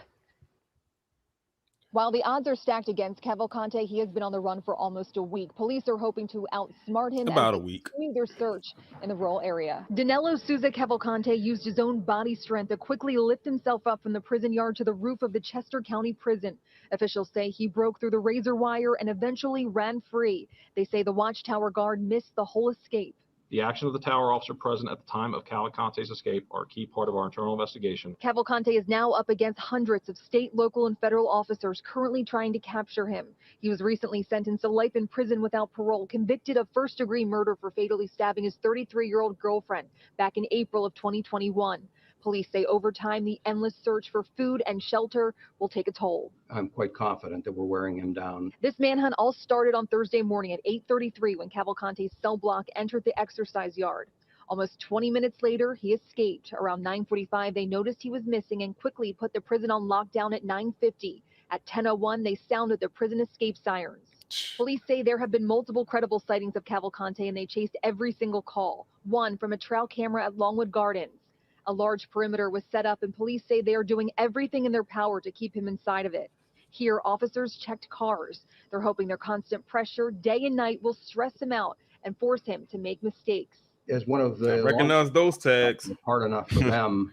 While the odds are stacked against Cavalcante, he has been on the run for almost a week. Police are hoping to outsmart him About as a week. they continue their search in the rural area. Danilo Souza Cavalcante used his own body strength to quickly lift himself up from the prison yard to the roof of the Chester County Prison. Officials say he broke through the razor wire and eventually ran free. They say the watchtower guard missed the whole escape. The actions of the tower officer present at the time of Cavalcante's escape are a key part of our internal investigation. Cavalcante is now up against hundreds of state, local, and federal officers currently trying to capture him. He was recently sentenced to life in prison without parole, convicted of first-degree murder for fatally stabbing his 33-year-old girlfriend back in April of 2021. Police say over time, the endless search for food and shelter will take a toll. I'm quite confident that we're wearing him down. This manhunt all started on Thursday morning at 8:33 when Cavalcante's cell block entered the exercise yard. Almost 20 minutes later, he escaped. Around 9:45, they noticed he was missing and quickly put the prison on lockdown at 9:50. At 10:01, they sounded the prison escape sirens. Police say there have been multiple credible sightings of Cavalcante and they chased every single call. One from a trail camera at Longwood Gardens. A large perimeter was set up and police say they are doing everything in their power to keep him inside of it. Here, officers checked cars. They're hoping their constant pressure day and night will stress him out and force him to make mistakes. As one of the Recognize those tags. Hard enough for them.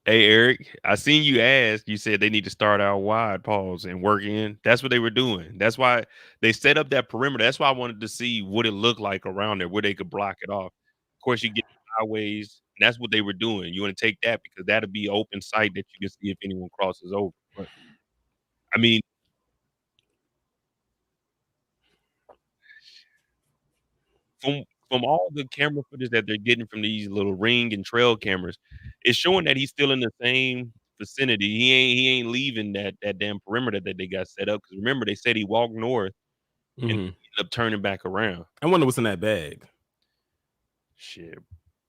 Hey, Eric, I seen you ask. You said they need to start out wide, pause, and work in. That's what they were doing. That's why they set up that perimeter. That's why I wanted to see what it looked like around there, where they could block it off. Of course, you get highways. And that's what they were doing. You want to take that because that'll be open sight that you can see if anyone crosses over. But I mean, from all the camera footage that they're getting from these little ring and trail cameras, it's showing that he's still in the same vicinity. He ain't leaving that damn perimeter that they got set up. Because remember, they said he walked north and ended up turning back around. I wonder what's in that bag. Shit,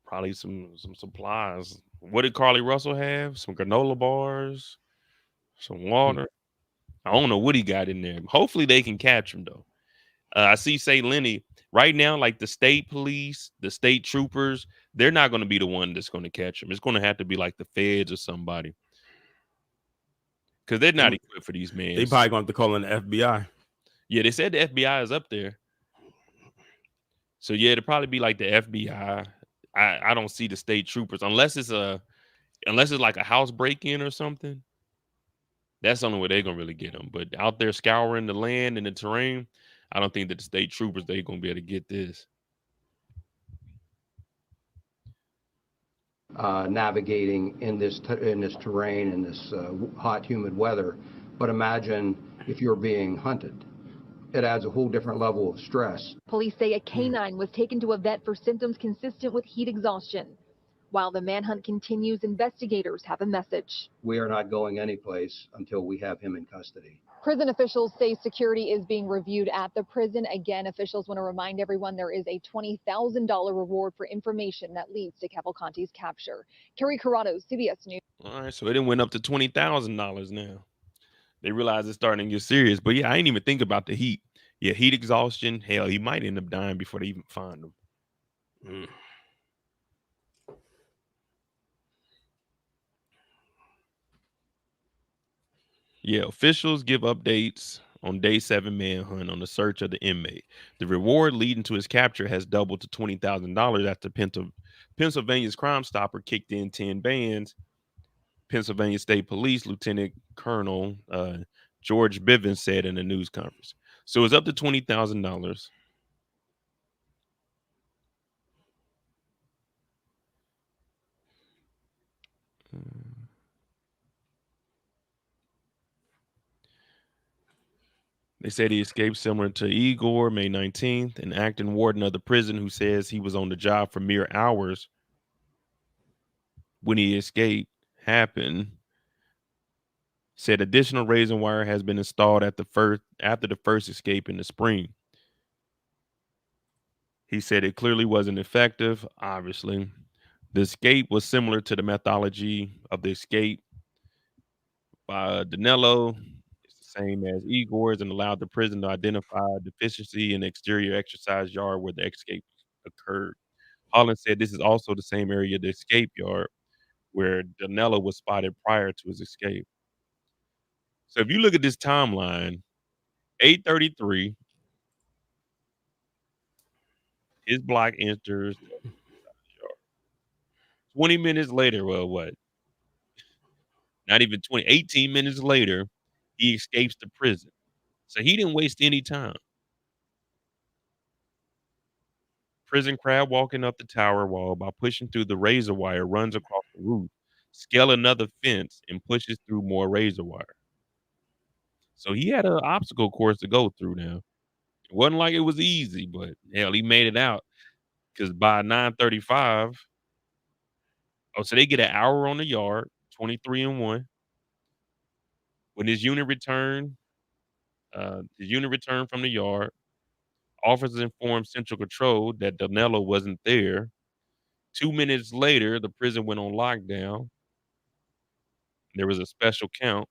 probably some supplies. What did Carly Russell have? Some granola bars, some water. I don't know what he got in there. Hopefully they can catch him though. I see St. Lenny right now, like the state police, the state troopers, they're not going to be the one that's going to catch him. It's going to have to be like the feds or somebody. Because they're not equipped for these men. They probably going to have to call in the FBI. Yeah, they said the FBI is up there. So yeah, it'll probably be like the FBI. I don't see the state troopers unless it's like a house break-in or something. That's the only way they're gonna really get them. But out there scouring the land and the terrain, I don't think that the state troopers they're gonna be able to get this. Navigating in this terrain in this hot, humid weather. But imagine if you're being hunted. It adds a whole different level of stress. Police say a canine was taken to a vet for symptoms consistent with heat exhaustion. While the manhunt continues, investigators have a message. We are not going anyplace until we have him in custody. Prison officials say security is being reviewed at the prison. Again, officials want to remind everyone there is a $20,000 reward for information that leads to Cavalcante's capture. Carrie Corrado, CBS News. All right, so it went up to $20,000 now. They realize it's starting to get serious. But yeah, I didn't even think about the heat. Yeah, heat exhaustion. Hell, he might end up dying before they even find him. Yeah, officials give updates on day 7 manhunt on the search of the inmate. The reward leading to his capture has doubled to $20,000 after Pennsylvania's Crime Stopper kicked in 10 bands. Pennsylvania State Police Lieutenant Colonel George Bivens said in a news conference. So it's up to $20,000. They said he escaped similar to Igor May 19th, an acting warden of the prison who says he was on the job for mere hours when he escaped happened. Said additional razor wire has been installed after the first escape in the spring. He said it clearly wasn't effective, obviously. The escape was similar to the methodology of the escape by Danilo. It's the same as Igor's and allowed the prison to identify a deficiency in the exterior exercise yard where the escape occurred. Holland said this is also the same area of the escape yard where Danilo was spotted prior to his escape. So if you look at this timeline, 8:33, his block enters the yard. 20 minutes later, well, what? Not even 20, 18 minutes later, he escapes the prison. So he didn't waste any time. Prison crab walking up the tower wall by pushing through the razor wire, runs across the roof, scale another fence, and pushes through more razor wire. So he had an obstacle course to go through now. It wasn't like it was easy, but hell, he made it out. Because by 9:35, so they get an hour on the yard, 23-1. When his unit returned from the yard, officers informed Central Control that Danilo wasn't there. 2 minutes later, the prison went on lockdown. There was a special count.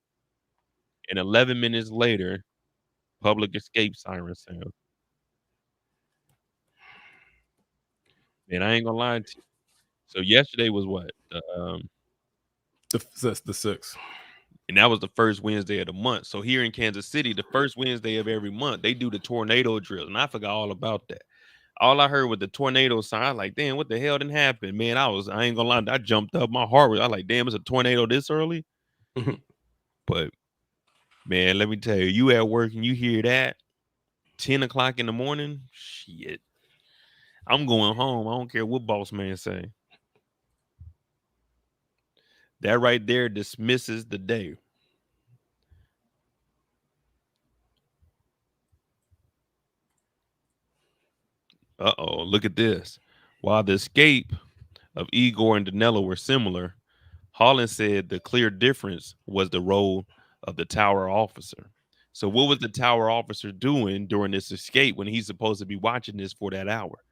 And 11 minutes later, public escape siren sound. Man, I ain't gonna lie to you. So yesterday was what? The 6th. And that was the first Wednesday of the month. So here in Kansas City, the first Wednesday of every month, they do the tornado drill. And I forgot all about that. All I heard was the tornado sign. I was like, damn, what the hell didn't happen? Man, I ain't gonna lie, I jumped up. My heart was, I was like, damn, it's a tornado this early. But man, let me tell you at work and you hear that 10 o'clock in the morning, shit. I'm going home. I don't care what boss man say. That right there dismisses the day. Uh-oh, look at this. While the escape of Igor and Danilo were similar, Holland said the clear difference was the role of the tower officer. So what was the tower officer doing during this escape when he's supposed to be watching this for that hour?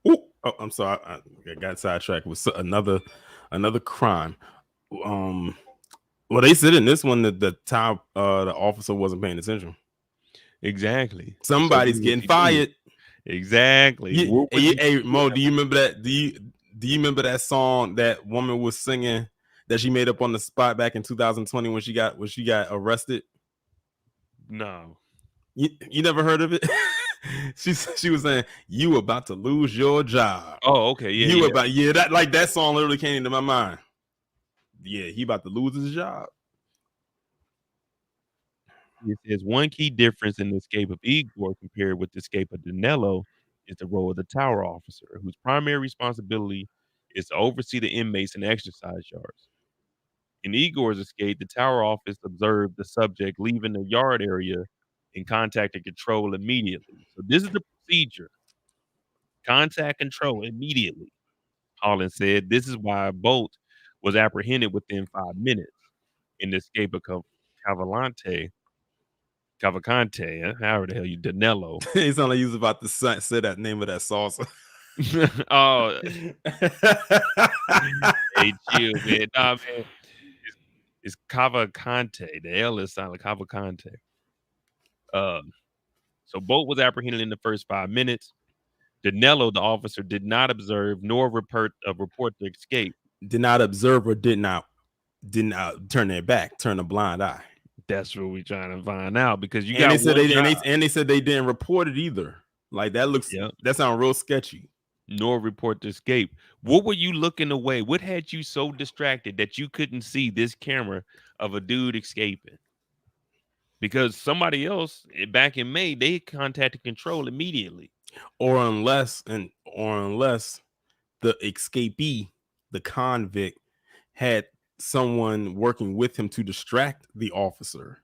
Oh, I'm sorry. I got sidetracked with another crime. Well, they said in this one that the officer wasn't paying attention. Exactly. Somebody's getting fired. Exactly. Hey, Mo, do you remember that? Do you remember that song that woman was singing that she made up on the spot back in 2020 when she got arrested? No. You never heard of it? She was saying, "You about to lose your job." Oh, okay. Yeah. That song literally came into my mind. Yeah, he about to lose his job. It says one key difference in the escape of Igor compared with the escape of Danilo is the role of the tower officer, whose primary responsibility is to oversee the inmates in the exercise yards. In Igor's escape, the tower office observed the subject leaving the yard area and contacted control immediately. So this is the procedure. Contact control immediately. Holland said this is why Bolt was apprehended within 5 minutes in the escape of Cavalcante, however the hell you Danilo. It sounded like he was about to say that name of that salsa. Oh, hey, chill, man. Nah, man. It's Cavalcante. The L is sound like Cavalcante. So Bolt was apprehended in the first 5 minutes. Danilo, the officer, did not observe nor report the escape. Did not observe or did not turn their back, turn a blind eye. That's what we're trying to find out because you and got. They said they didn't report it either. Like that sounds real sketchy. Nor report the escape. What were you looking away? What had you so distracted that you couldn't see this camera of a dude escaping? Because somebody else back in May, they contacted control immediately. Or unless the escapee, the convict, had someone working with him to distract the officer.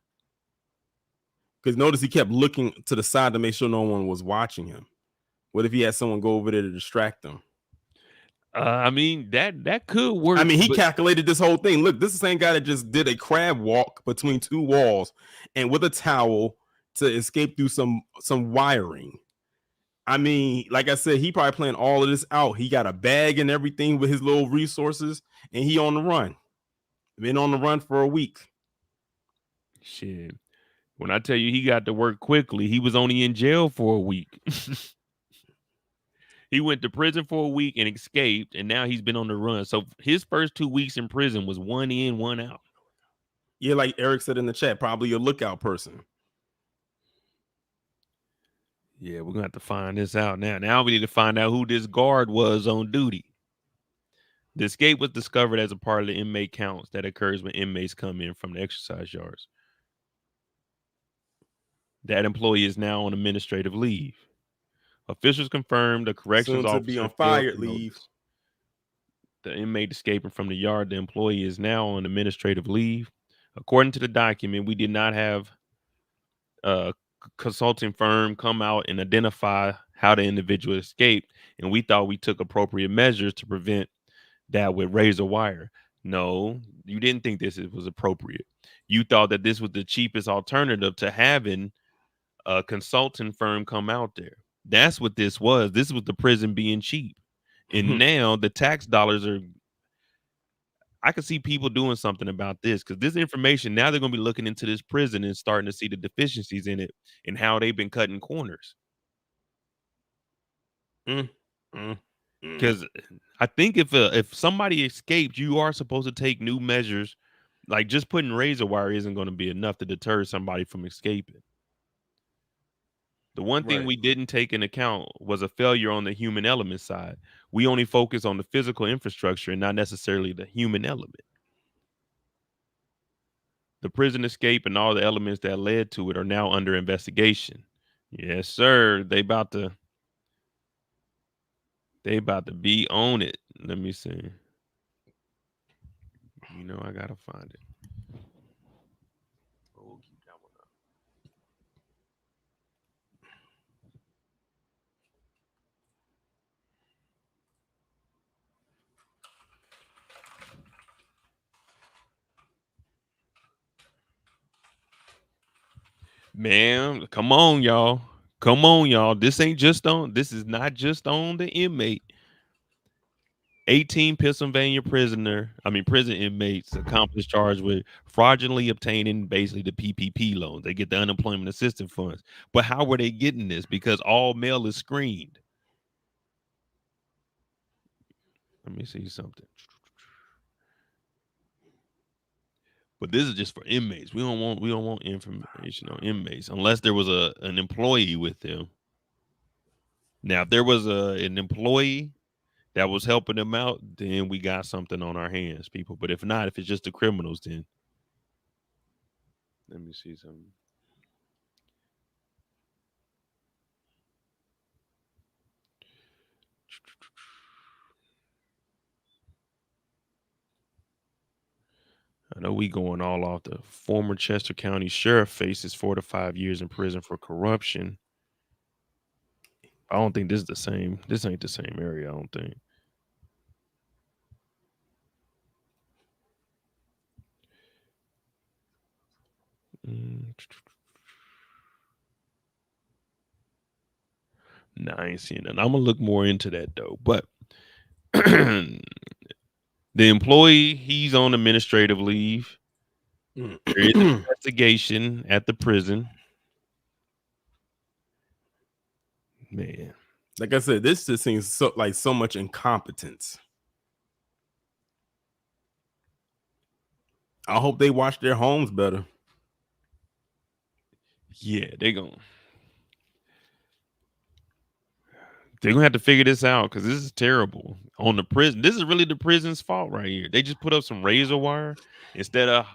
Because notice he kept looking to the side to make sure no one was watching him. What if he had someone go over there to distract them? I mean, that could work. I mean, he calculated this whole thing. Look, this is the same guy that just did a crab walk between two walls and with a towel to escape through some wiring. I mean, like I said, he probably planned all of this out. He got a bag and everything with his little resources, and he on the run. Been on the run for a week. Shit. When I tell you he got to work quickly, he was only in jail for a week. He went to prison for a week and escaped, and now he's been on the run. So his first 2 weeks in prison was 1 in, 1 out. Yeah, like Eric said in the chat, probably a lookout person. Yeah, we're gonna have to find this out now. Now we need to find out who this guard was on duty. The escape was discovered as a part of the inmate counts that occurs when inmates come in from the exercise yards. That employee is now on administrative leave. Officials confirmed the corrections Soon to be officer on failed fired to leave. notice the inmate escaping from the yard. The employee is now on administrative leave. According to the document, we did not have a consulting firm come out and identify how the individual escaped, and we thought we took appropriate measures to prevent that with razor wire. No, you didn't think this was appropriate. You thought that this was the cheapest alternative to having a consulting firm come out there. That's what this was. This was the prison being cheap. And now the tax dollars are, I can see people doing something about this because this information, now they're going to be looking into this prison and starting to see the deficiencies in it and how they've been cutting corners. Because I think if somebody escaped, you are supposed to take new measures. Like just putting razor wire isn't going to be enough to deter somebody from escaping. The one thing we didn't take into account was a failure on the human element side. We only focus on the physical infrastructure and not necessarily the human element. The prison escape and all the elements that led to it are now under investigation. Yes, sir. They about to be on it. Let me see. You know, I gotta find it. We'll keep that one up. Man, come on, y'all. Come on, y'all. This is not just on the inmate. 18 Pennsylvania prison inmates accomplished charged with fraudulently obtaining basically the PPP loans. They get the unemployment assistance funds. But how were they getting this? Because all mail is screened. Let me see something. But this is just for inmates. We don't want information on inmates unless there was an employee with them. Now, if there was an employee that was helping them out, then we got something on our hands, people. But if not, if it's just the criminals, then let me see something. I know we going all off. The former Chester County sheriff faces 4 to 5 years in prison for corruption. I don't think this is the same. This ain't the same area, I don't think. Nah, I ain't seeing that. I'm gonna look more into that though. But the employee, he's on administrative leave. There is an investigation at the prison. Man, like I said, this just seems so much incompetence. I hope they watch their homes better. Yeah, they're gonna have to figure this out because this is terrible on the prison. This is really the prison's fault right here. They just put up some razor wire instead of,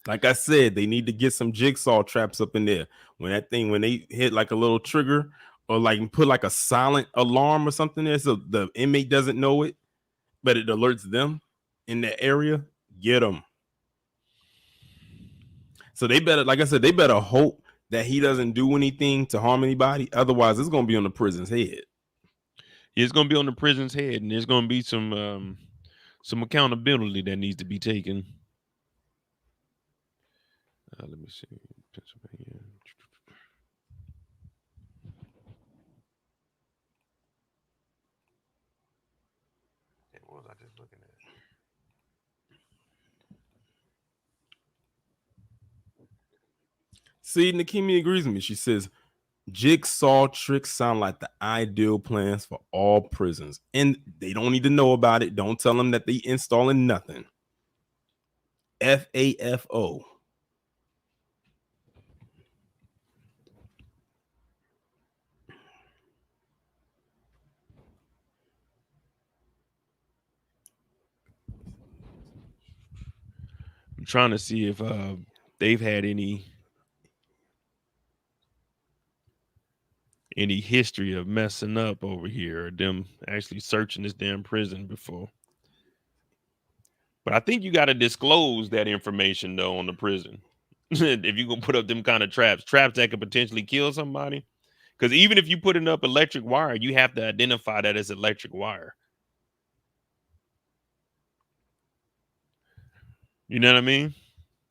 like I said, they need to get some jigsaw traps up in there. When they hit like a little trigger or like put like a silent alarm or something there so the inmate doesn't know it, but it alerts them in that area, get them. So they better, like I said, they better hope that he doesn't do anything to harm anybody. Otherwise, it's going to be on the prison's head. It's going to be on the prison's head, and there's going to be some accountability that needs to be taken. Let me see, Pennsylvania. What was I just looking at? See, Nakimi agrees with me. She says, jigsaw tricks sound like the ideal plans for all prisons. And they don't need to know about it. Don't tell them that they installing nothing. FAFO. I'm trying to see if they've had any history of messing up over here, or them actually searching this damn prison before. But I think you got to disclose that information though on the prison. If you're gonna put up them kind of traps that could potentially kill somebody. Because even if you putting up electric wire, you have to identify that as electric wire. You know what I mean?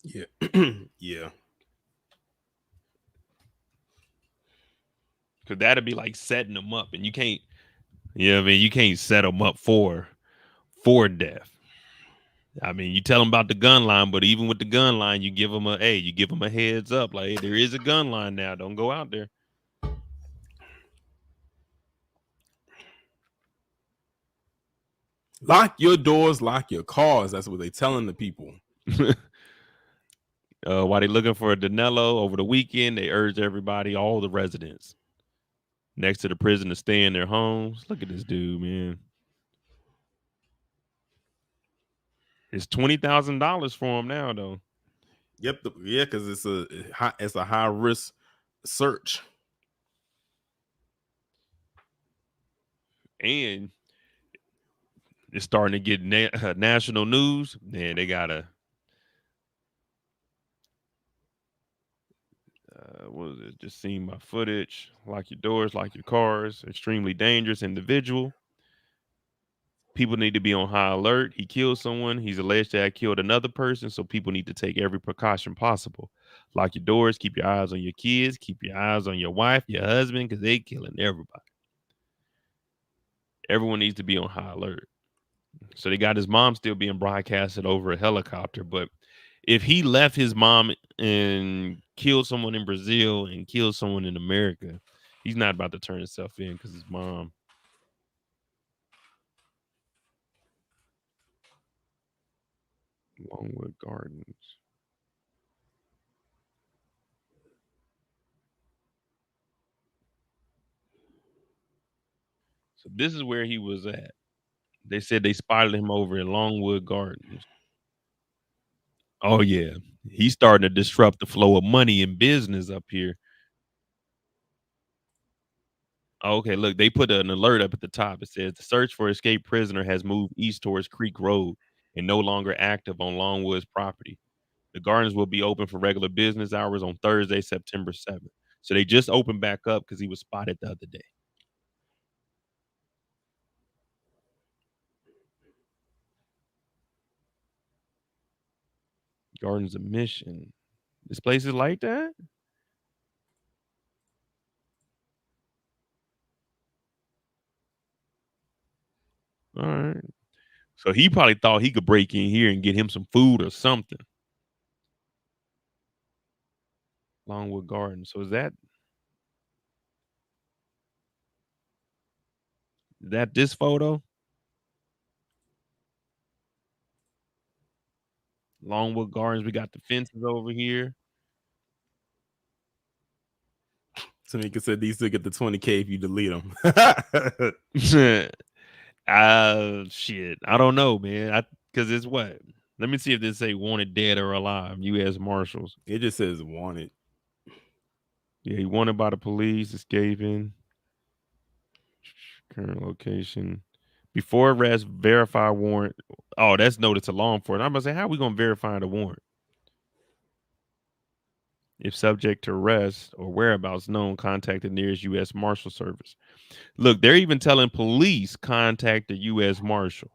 Yeah. Yeah. Because that'd be like setting them up, and you can't. You know what I mean? You can't set them up for death. I mean, you tell them about the gun line, but even with the gun line, you give them a heads up. Like, hey, there is a gun line now. Don't go out there. Lock your doors, lock your cars. That's what they telling the people. While they looking for a Danelo over the weekend, they urge everybody, all the residents next to the prison, to stay in their homes. Look at this dude, man. It's $20,000 for him now, though. Yep, because it's a high risk search, and it's starting to get national news. Man, they gotta what is it? Just seen my footage. Lock your doors, lock your cars. Extremely dangerous individual. People need to be on high alert. He killed someone. He's alleged to have killed another person, so people need to take every precaution possible. Lock your doors. Keep your eyes on your kids. Keep your eyes on your wife, your husband, because they killing everybody. Everyone needs to be on high alert. So they got his mom still being broadcasted over a helicopter. But if he left his mom and killed someone in Brazil and killed someone in America, he's not about to turn himself in because his mom. Longwood Gardens. So this is where he was at. They said they spotted him over in Longwood Gardens. Oh yeah, he's starting to disrupt the flow of money and business up here. Okay, look, they put an alert up at the top. It says the search for escaped prisoner has moved east towards Creek Road and no longer active on Longwood's property. The gardens will be open for regular business hours on Thursday, September 7th. So they just opened back up because he was spotted the other day. Gardens of Mission. This place is like that? All right. So he probably thought he could break in here and get him some food or something. Longwood Garden. So is that this photo? Longwood Gardens. We got the fences over here. Tamika said these still get the 20K if you delete them. Shit. I don't know, man. Because it's what? Let me see if this say wanted dead or alive. U.S. Marshals. It just says wanted. Yeah, he wanted by the police, escaping. Current location. Before arrest, verify warrant. Oh, that's noted to law enforcement. I'm going to say, how are we going to verify the warrant? If subject to arrest or whereabouts known, contact the nearest U.S. Marshal Service. Look, they're even telling police contact the U.S. Marshal.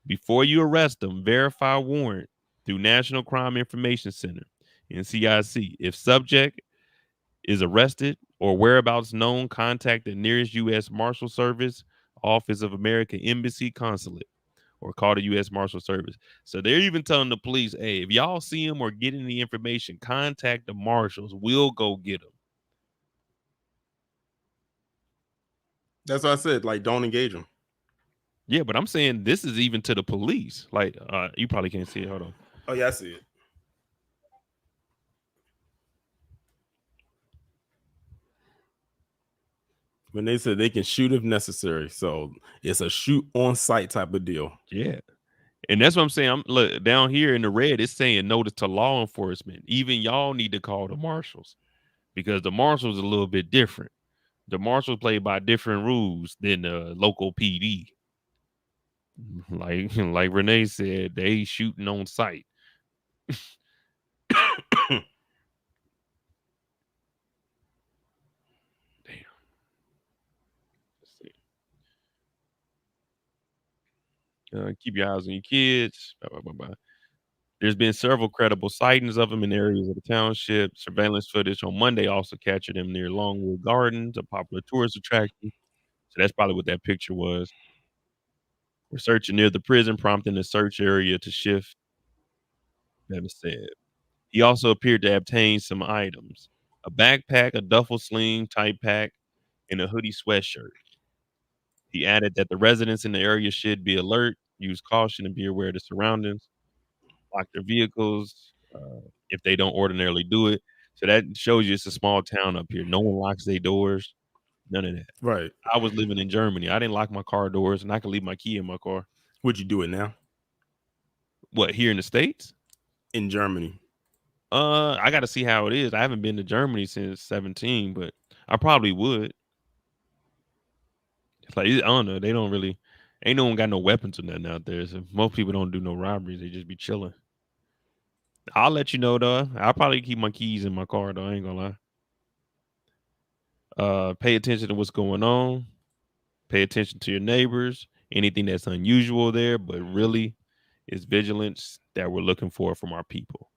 Before you arrest them, verify warrant through National Crime Information Center, NCIC. If subject is arrested or whereabouts known, contact the nearest U.S. Marshal Service, Office of American Embassy Consulate, or call the U.S. Marshal Service. So they're even telling the police, hey, if y'all see him or get any information, contact the marshals. We'll go get him. That's what I said. Like, don't engage him. Yeah, but I'm saying this is even to the police. Like, you probably can't see it. Hold on. Oh, yeah, I see it. When they said they can shoot if necessary. So it's a shoot on sight type of deal. Yeah. And that's what I'm saying. I'm look down here in the red, it's saying notice to law enforcement. Even y'all need to call the marshals because the marshals are a little bit different. The marshals play by different rules than the local PD. Like Renee said, they shooting on sight. Keep your eyes on your kids. Blah, blah, blah, blah. There's been several credible sightings of them in areas of the township. Surveillance footage on Monday also captured them near Longwood Gardens, a popular tourist attraction. So that's probably what that picture was. We're searching near the prison, prompting the search area to shift. Never said. He also appeared to obtain some items: a backpack, a duffel sling type pack, and a hoodie sweatshirt. He added that the residents in the area should be alert, use caution, and be aware of the surroundings, lock their vehicles if they don't ordinarily do it. So that shows you it's a small town up here. No one locks their doors. None of that. Right. I was living in Germany. I didn't lock my car doors, and I could leave my key in my car. Would you do it now? What, here in the States? In Germany. I got to see how it is. I haven't been to Germany since 17, but I probably would. It's like, I don't know. They don't really, ain't no one got no weapons or nothing out there. So most people don't do no robberies. They just be chilling. I'll let you know, though. I'll probably keep my keys in my car, though. I ain't gonna lie. Pay attention to what's going on. Pay attention to your neighbors. Anything that's unusual there, but really, it's vigilance that we're looking for from our people.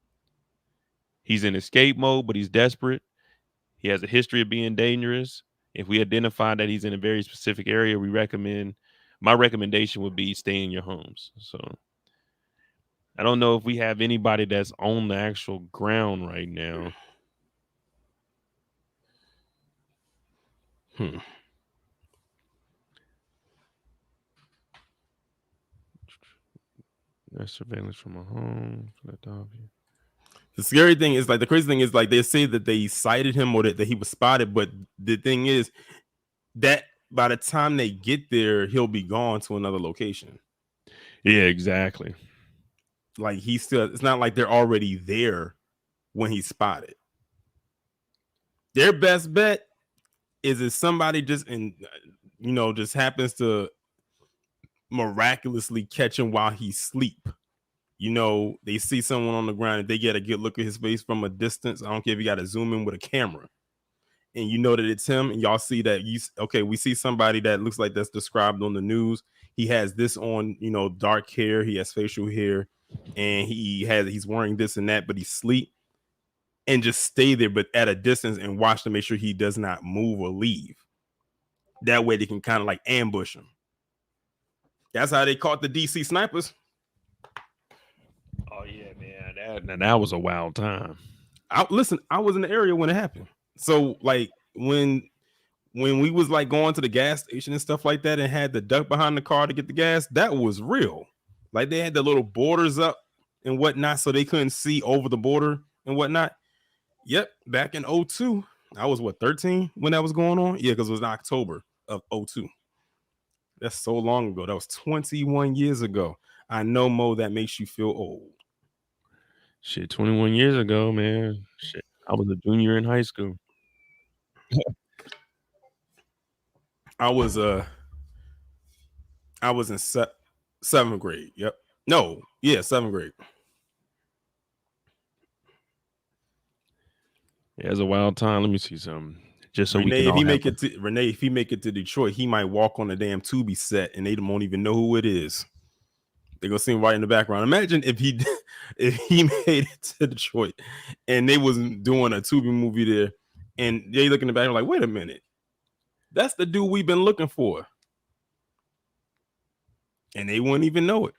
He's in escape mode, but he's desperate. He has a history of being dangerous. If we identify that he's in a very specific area, my recommendation would be stay in your homes. So I don't know if we have anybody that's on the actual ground right now. That's surveillance from a home. Philadelphia. The scary thing is, like, the crazy thing is, like, they say that they sighted him or that he was spotted, but the thing is that by the time they get there, he'll be gone to another location. Yeah, exactly. Like, it's not like they're already there when he's spotted. Their best bet is if somebody just happens to miraculously catch him while he's asleep. They see someone on the ground and they get a good look at his face from a distance. I don't care if you got to zoom in with a camera and you know that it's him, and y'all see that we see somebody that looks like that's described on the news. He has this on, dark hair, he has facial hair, and he's wearing this and that, but he's asleep. And just stay there, but at a distance, and watch to make sure he does not move or leave. That way they can kind of like ambush him. That's how they caught the DC snipers. Oh yeah, man. That was a wild time. I was in the area when it happened. So like when we was like going to the gas station and stuff like that and had to duck behind the car to get the gas, that was real. Like they had the little borders up and whatnot so they couldn't see over the border and whatnot. Yep, back in 2002. I was 13 when that was going on? Yeah, because it was in October of 2002. That's so long ago. That was 21 years ago. I know, Mo, that makes you feel old. Shit, 21 years ago, man. Shit, I was a junior in high school. I was in seventh grade. Yep. No, yeah, seventh grade. Yeah, it's a wild time. Let me see something. Just so Renee, we can if he make it to Detroit, he might walk on the damn Tubi set and they won't even know who it is. They're gonna see him right in the background. Imagine if he made it to Detroit and they was doing a Tubi movie there, and they look in the back like, wait a minute, that's the dude we've been looking for. and they wouldn't even know it.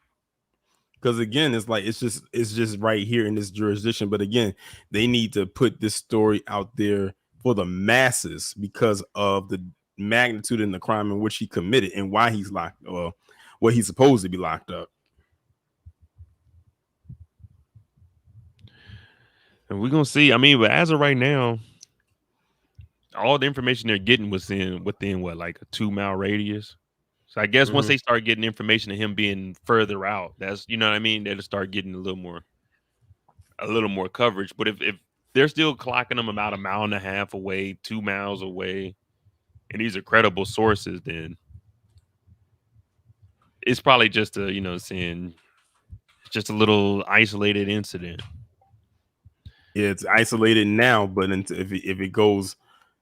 Because again, it's like it's just right here in this jurisdiction. But again, they need to put this story out there for the masses because of the magnitude in the crime in which he committed and why he's locked, or what he's supposed to be locked up. And we're gonna see. I mean, but as of right now, all the information they're getting was within what, like a 2-mile radius. So I guess once they start getting information of him being further out, that's, you know what I mean, they'll start getting a little more coverage. But if they're still clocking them about 1.5 miles away, 2 miles away, and these are credible sources, then it's probably just a, saying just a little isolated incident. Yeah, it's isolated now, but if it goes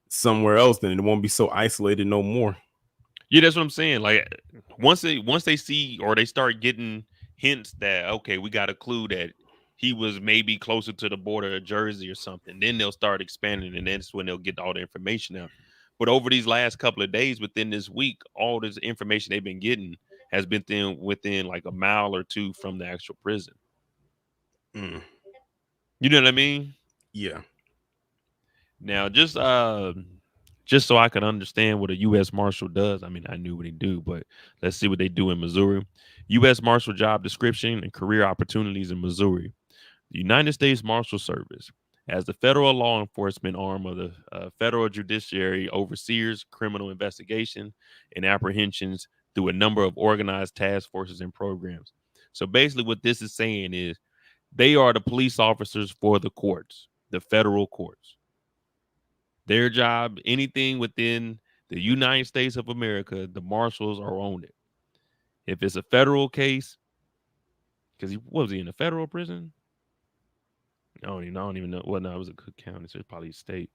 somewhere else, then it won't be so isolated no more. Yeah, that's what I'm saying. Like once they see, or they start getting hints that, okay, we got a clue that he was maybe closer to the border of Jersey or something, then they'll start expanding, and that's when they'll get all the information out. But over these last couple of days, within this week, all this information they've been getting has been within like 1 mile or 2 from the actual prison. You know what I mean? Yeah. Now, just so I can understand what a U.S. Marshal does. I mean, I knew what they do, but let's see what they do in Missouri. U.S. Marshal job description and career opportunities in Missouri. The United States Marshal Service, as the federal law enforcement arm of the federal judiciary, oversees criminal investigation and apprehensions through a number of organized task forces and programs. So basically what this is saying is they are the police officers for the courts, the federal courts. Their job, anything within the United States of America, the marshals are on it. If it's a federal case, because was he in a federal prison? I don't even know. Well, no, it was a Cook County, so it's probably state.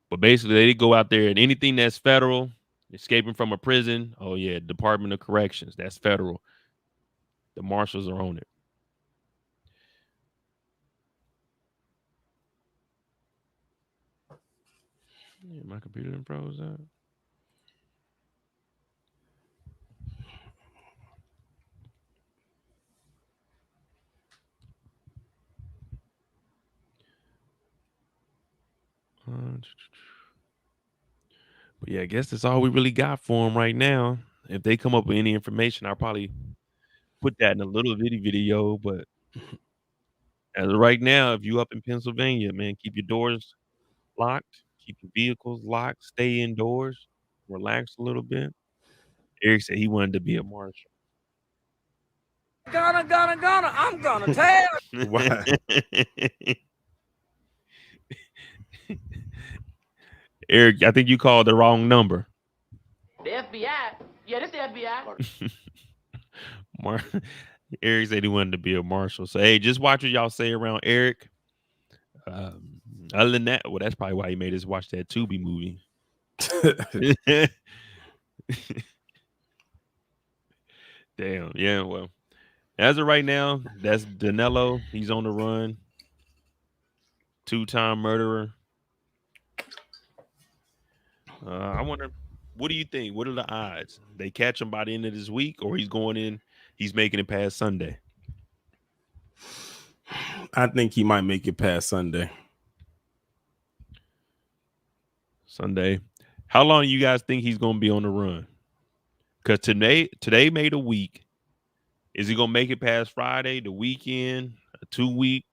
But basically, they go out there and anything that's federal, escaping from a prison, oh yeah, Department of Corrections, that's federal. The marshals are on it. Yeah, my computer didn't froze up. But yeah, I guess that's all we really got for them right now. If they come up with any information, I'll probably put that in a little video. But as of right now, if you up in Pennsylvania, man, keep your doors locked, keep your vehicles locked, stay indoors, relax a little bit. Eric said he wanted to be a marshal. I'm gonna tell. Why? Eric, I think you called the wrong number. The FBI. Yeah, this the FBI. Eric said he wanted to be a marshal. So hey, just watch what y'all say around Eric. Other than that, well, that's probably why he made us watch that Tubi movie. Damn. Yeah. Well, as of right now, that's Danelo. He's on the run. 2-time murderer. I wonder, what do you think? What are the odds? They catch him by the end of this week, or he's making it past Sunday? I think he might make it past Sunday. How long do you guys think he's going to be on the run? Because today made a week. Is he going to make it past Friday, the weekend, a 2 week?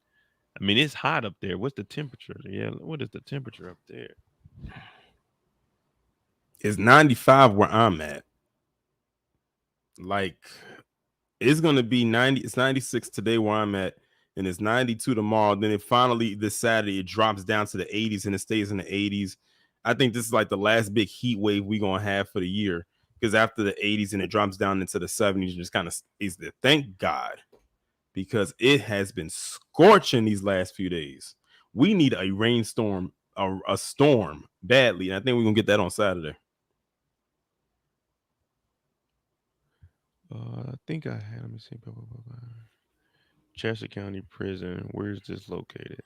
I mean, it's hot up there. What's the temperature? Yeah, what is the temperature up there? It's 95 where I'm at. Like, it's going to be 90. It's 96 today where I'm at, and it's 92 tomorrow. Then it finally, this Saturday, it drops down to the 80s, and it stays in the 80s. I think this is like the last big heat wave we're going to have for the year, because after the 80s and it drops down into the 70s, and just kind of is there. Thank God, because it has been scorching these last few days. We need a rainstorm, a storm badly, and I think we're going to get that on Saturday. I think I had, let me see. Chester County Prison. Where is this located?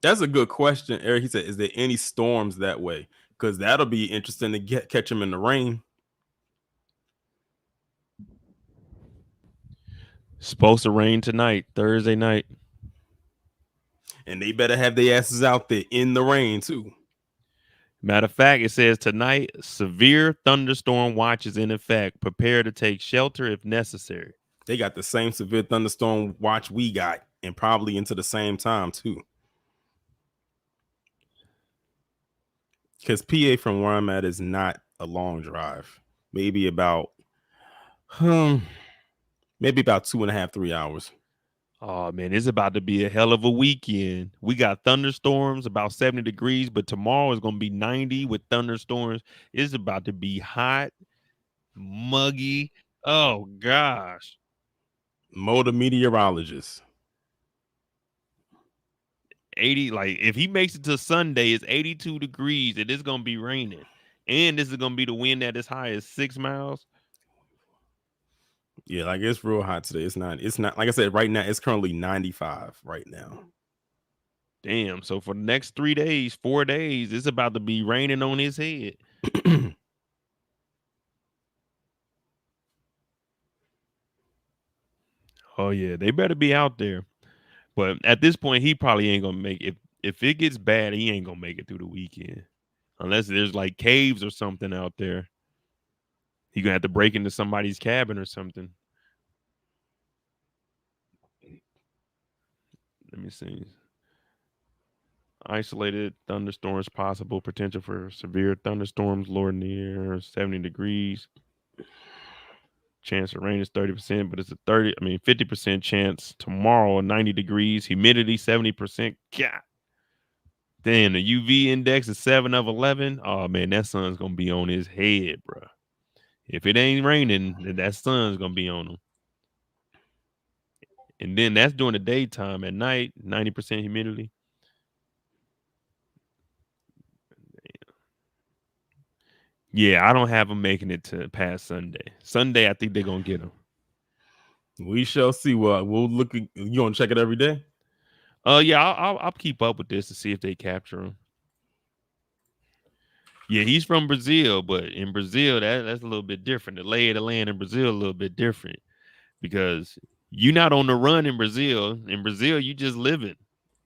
That's a good question, Eric. He said, "Is there any storms that way?" Because that'll be interesting to catch him in the rain. Supposed to rain tonight, Thursday night. And they better have their asses out there in the rain too. Matter of fact, it says tonight, severe thunderstorm watch is in effect. Prepare to take shelter if necessary. They got the same severe thunderstorm watch we got, and probably into the same time too. Because PA from where I'm at is not a long drive. Maybe about 2.5, 3 hours. Oh man, it's about to be a hell of a weekend. We got thunderstorms, about 70 degrees, but tomorrow is going to be 90 with thunderstorms. It's about to be hot, muggy. Oh gosh. Motor meteorologist. 80, like if he makes it to Sunday, it's 82 degrees and it's going to be raining. And this is going to be the wind at as high as 6 miles. Yeah, like it's real hot today. It's not like I said, right now it's currently 95 right now. Damn. So for the next 3 days, 4 days, it's about to be raining on his head. Oh yeah, they better be out there. But at this point, he probably ain't gonna make it. If it gets bad, he ain't gonna make it through the weekend. Unless there's like caves or something out there. He gonna have to break into somebody's cabin or something. Let me see. Isolated thunderstorms possible. Potential for severe thunderstorms lower near 70 degrees. Chance of rain is 30%, but it's a 50% chance tomorrow, 90 degrees. Humidity 70%. God damn, the UV index is 7 of 11. Oh man, that sun's gonna be on his head, bro. If it ain't raining, then that sun's gonna be on him. And then that's during the daytime. At night, 90% humidity. Yeah, I don't have them making it to past Sunday. Sunday, I think they're gonna get them. We shall see. What we'll look. You gonna check it every day? Yeah, I'll keep up with this to see if they capture him. Yeah, he's from Brazil, but in Brazil, that's a little bit different. The lay of the land in Brazil a little bit different because you're not on the run in Brazil. In Brazil, you just living.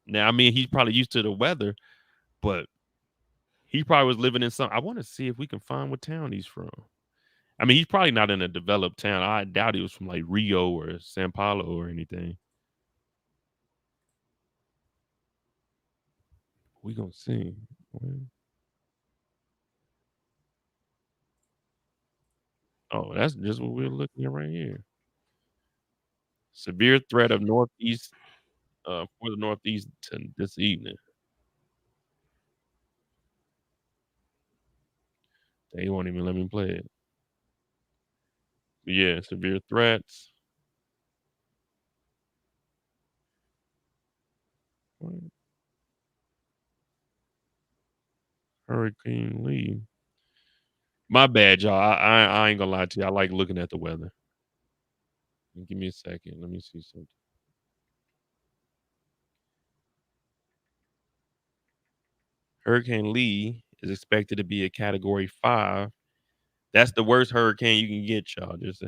Now, I mean, he's probably used to the weather, but he probably was living in some. I want to see if we can find what town he's from. I mean, he's probably not in a developed town. I doubt he was from like Rio or Sao Paulo or anything. We gonna see. Oh, that's just what we're looking at right here. Severe threat of northeast for the northeast this evening. They won't even let me play it. But yeah, severe threats. Hurricane Lee. My bad, y'all. I ain't gonna lie to you. I like looking at the weather. Give me a second. Let me see something. Hurricane Lee is expected to be a Category 5. That's the worst hurricane you can get, y'all. Just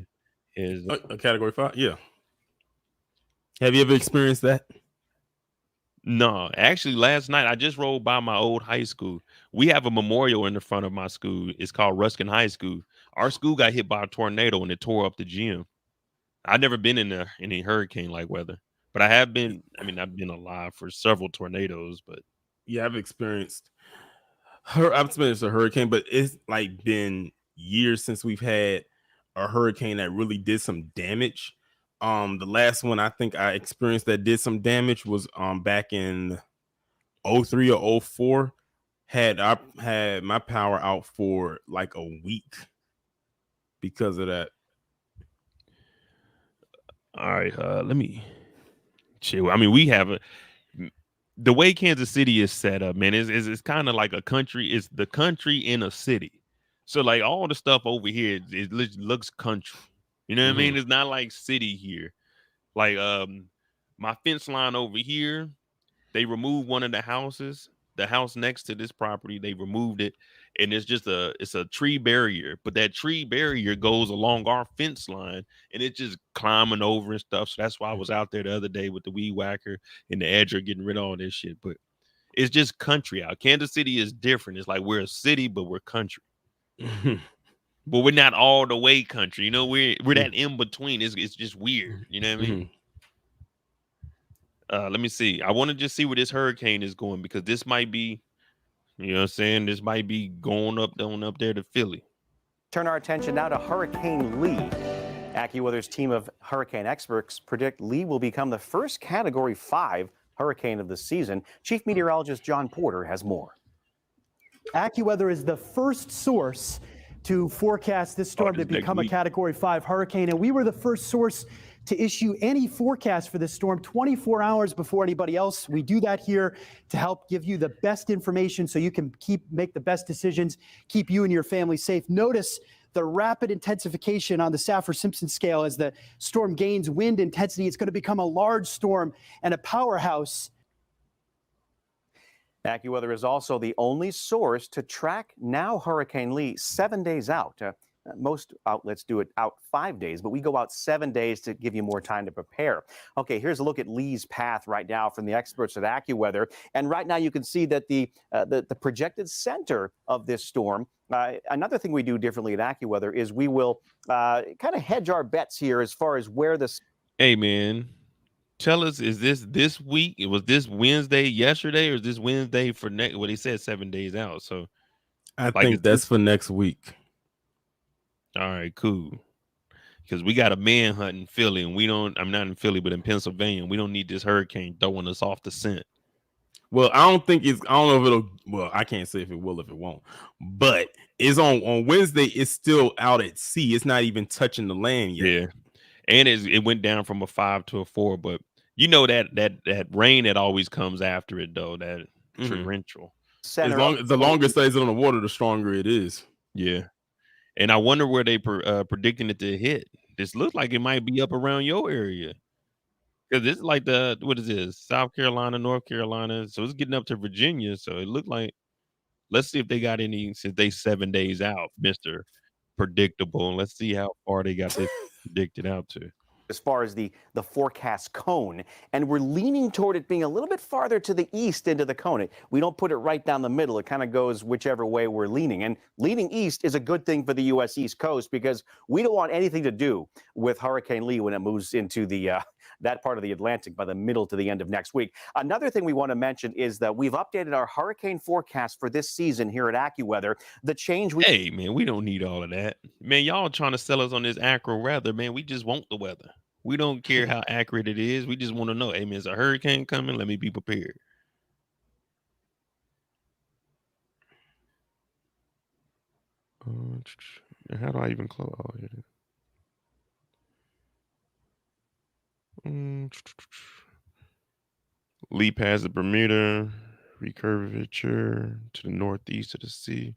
is a Category 5. Yeah. Have you ever experienced that? No, actually, last night I just rode by my old high school. We have a memorial in the front of my school. It's called Ruskin High School. Our school got hit by a tornado and it tore up the gym. I've never been in any hurricane-like weather, but I have been. I mean, I've been alive for several tornadoes, but yeah, I've experienced a hurricane, but it's like been years since we've had a hurricane that really did some damage. The last one I think I experienced that did some damage was back in 03 or 04. I had my power out for like a week because of that. All right, let me chill. I mean, we have the way Kansas City is set up, man. It's kind of like a country. It's the country in a city. So like all the stuff over here, it looks country. You know what I mean? It's not like city here. Like my fence line over here, They removed one of the houses, the house next to this property. They removed it, and it's a tree barrier. But that tree barrier goes along our fence line, and it's just climbing over and stuff. So that's why I was out there the other day with the weed whacker and the edger getting rid of all this shit. But it's just country out. Kansas City is different. It's like we're a city, but we're country. But we're not all the way country. You know, we're that in between. It's just weird. You know what I mean? Let me see. I want to just see where this hurricane is going, because this might be, you know what I'm saying? This might be going up there to Philly. Turn our attention now to Hurricane Lee. AccuWeather's team of hurricane experts predict Lee will become the first Category 5 hurricane of the season. Chief Meteorologist John Porter has more. AccuWeather is the first source to forecast this storm to become a Category 5 hurricane, and we were the first source to issue any forecast for this storm 24 hours before anybody else. We do that here to help give you the best information so you can make the best decisions, keep you and your family safe. Notice the rapid intensification on the Saffir-Simpson scale as the storm gains wind intensity. It's going to become a large storm and a powerhouse. AccuWeather is also the only source to track now Hurricane Lee 7 days out. Most outlets do it out 5 days, but we go out 7 days to give you more time to prepare. Okay, here's a look at Lee's path right now from the experts at AccuWeather. And right now you can see that the projected center of this storm. Another thing we do differently at AccuWeather is we will kind of hedge our bets here as far as where this. Hey, man, tell us, is this week? It was this Wednesday yesterday, or is this Wednesday for next? Well, they said 7 days out. So I think that's for next week. All right, cool. Because we got a manhunt in Philly, and I'm not in Philly, but in Pennsylvania. We don't need this hurricane throwing us off the scent. Well, I don't know if it'll, well, I can't say if it will, if it won't, but it's on Wednesday. It's still out at sea. It's not even touching the land yet. Yeah. And it went down from a 5 to a 4, but you know that rain that always comes after it, though, that torrential. The longer it stays on the water, the stronger it is. Yeah. And I wonder where they predicting it to hit. This looks like it might be up around your area. Because it's like what is this? South Carolina, North Carolina. So it's getting up to Virginia. So it looked like, let's see if they got any, since they 7 days out, Mr. Predictable. And let's see how far they got this predicted out to. As far as the forecast cone, and we're leaning toward it being a little bit farther to the east into the cone. We don't put it right down the middle. It kind of goes whichever way we're leaning. And leaning east is a good thing for the U.S. East Coast, because we don't want anything to do with Hurricane Lee when it moves into the that part of the Atlantic by the middle to the end of next week. Another thing we want to mention is that we've updated our hurricane forecast for this season here at AccuWeather. The change Hey, man, we don't need all of that. Man, y'all trying to sell us on this accurate weather, man. We just want the weather. We don't care how accurate it is. We just want to know, hey, man, is a hurricane coming? Let me be prepared. How do I even close? Oh, here it is. Lee past the Bermuda, recurvature to the northeast of the sea.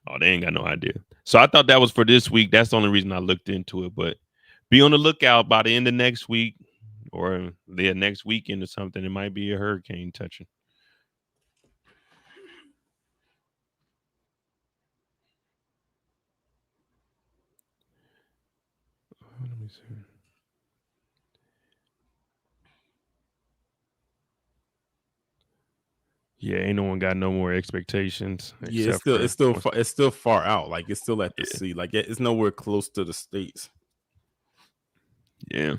Oh, they ain't got no idea. So I thought that was for this week. That's the only reason I looked into it. But be on the lookout by the end of next week, or the next weekend or something. It might be a hurricane touching. Let me see. Yeah, ain't no one got no more expectations. Yeah, it's still far out. Like it's still at the sea. Like it's nowhere close to the States. Yeah,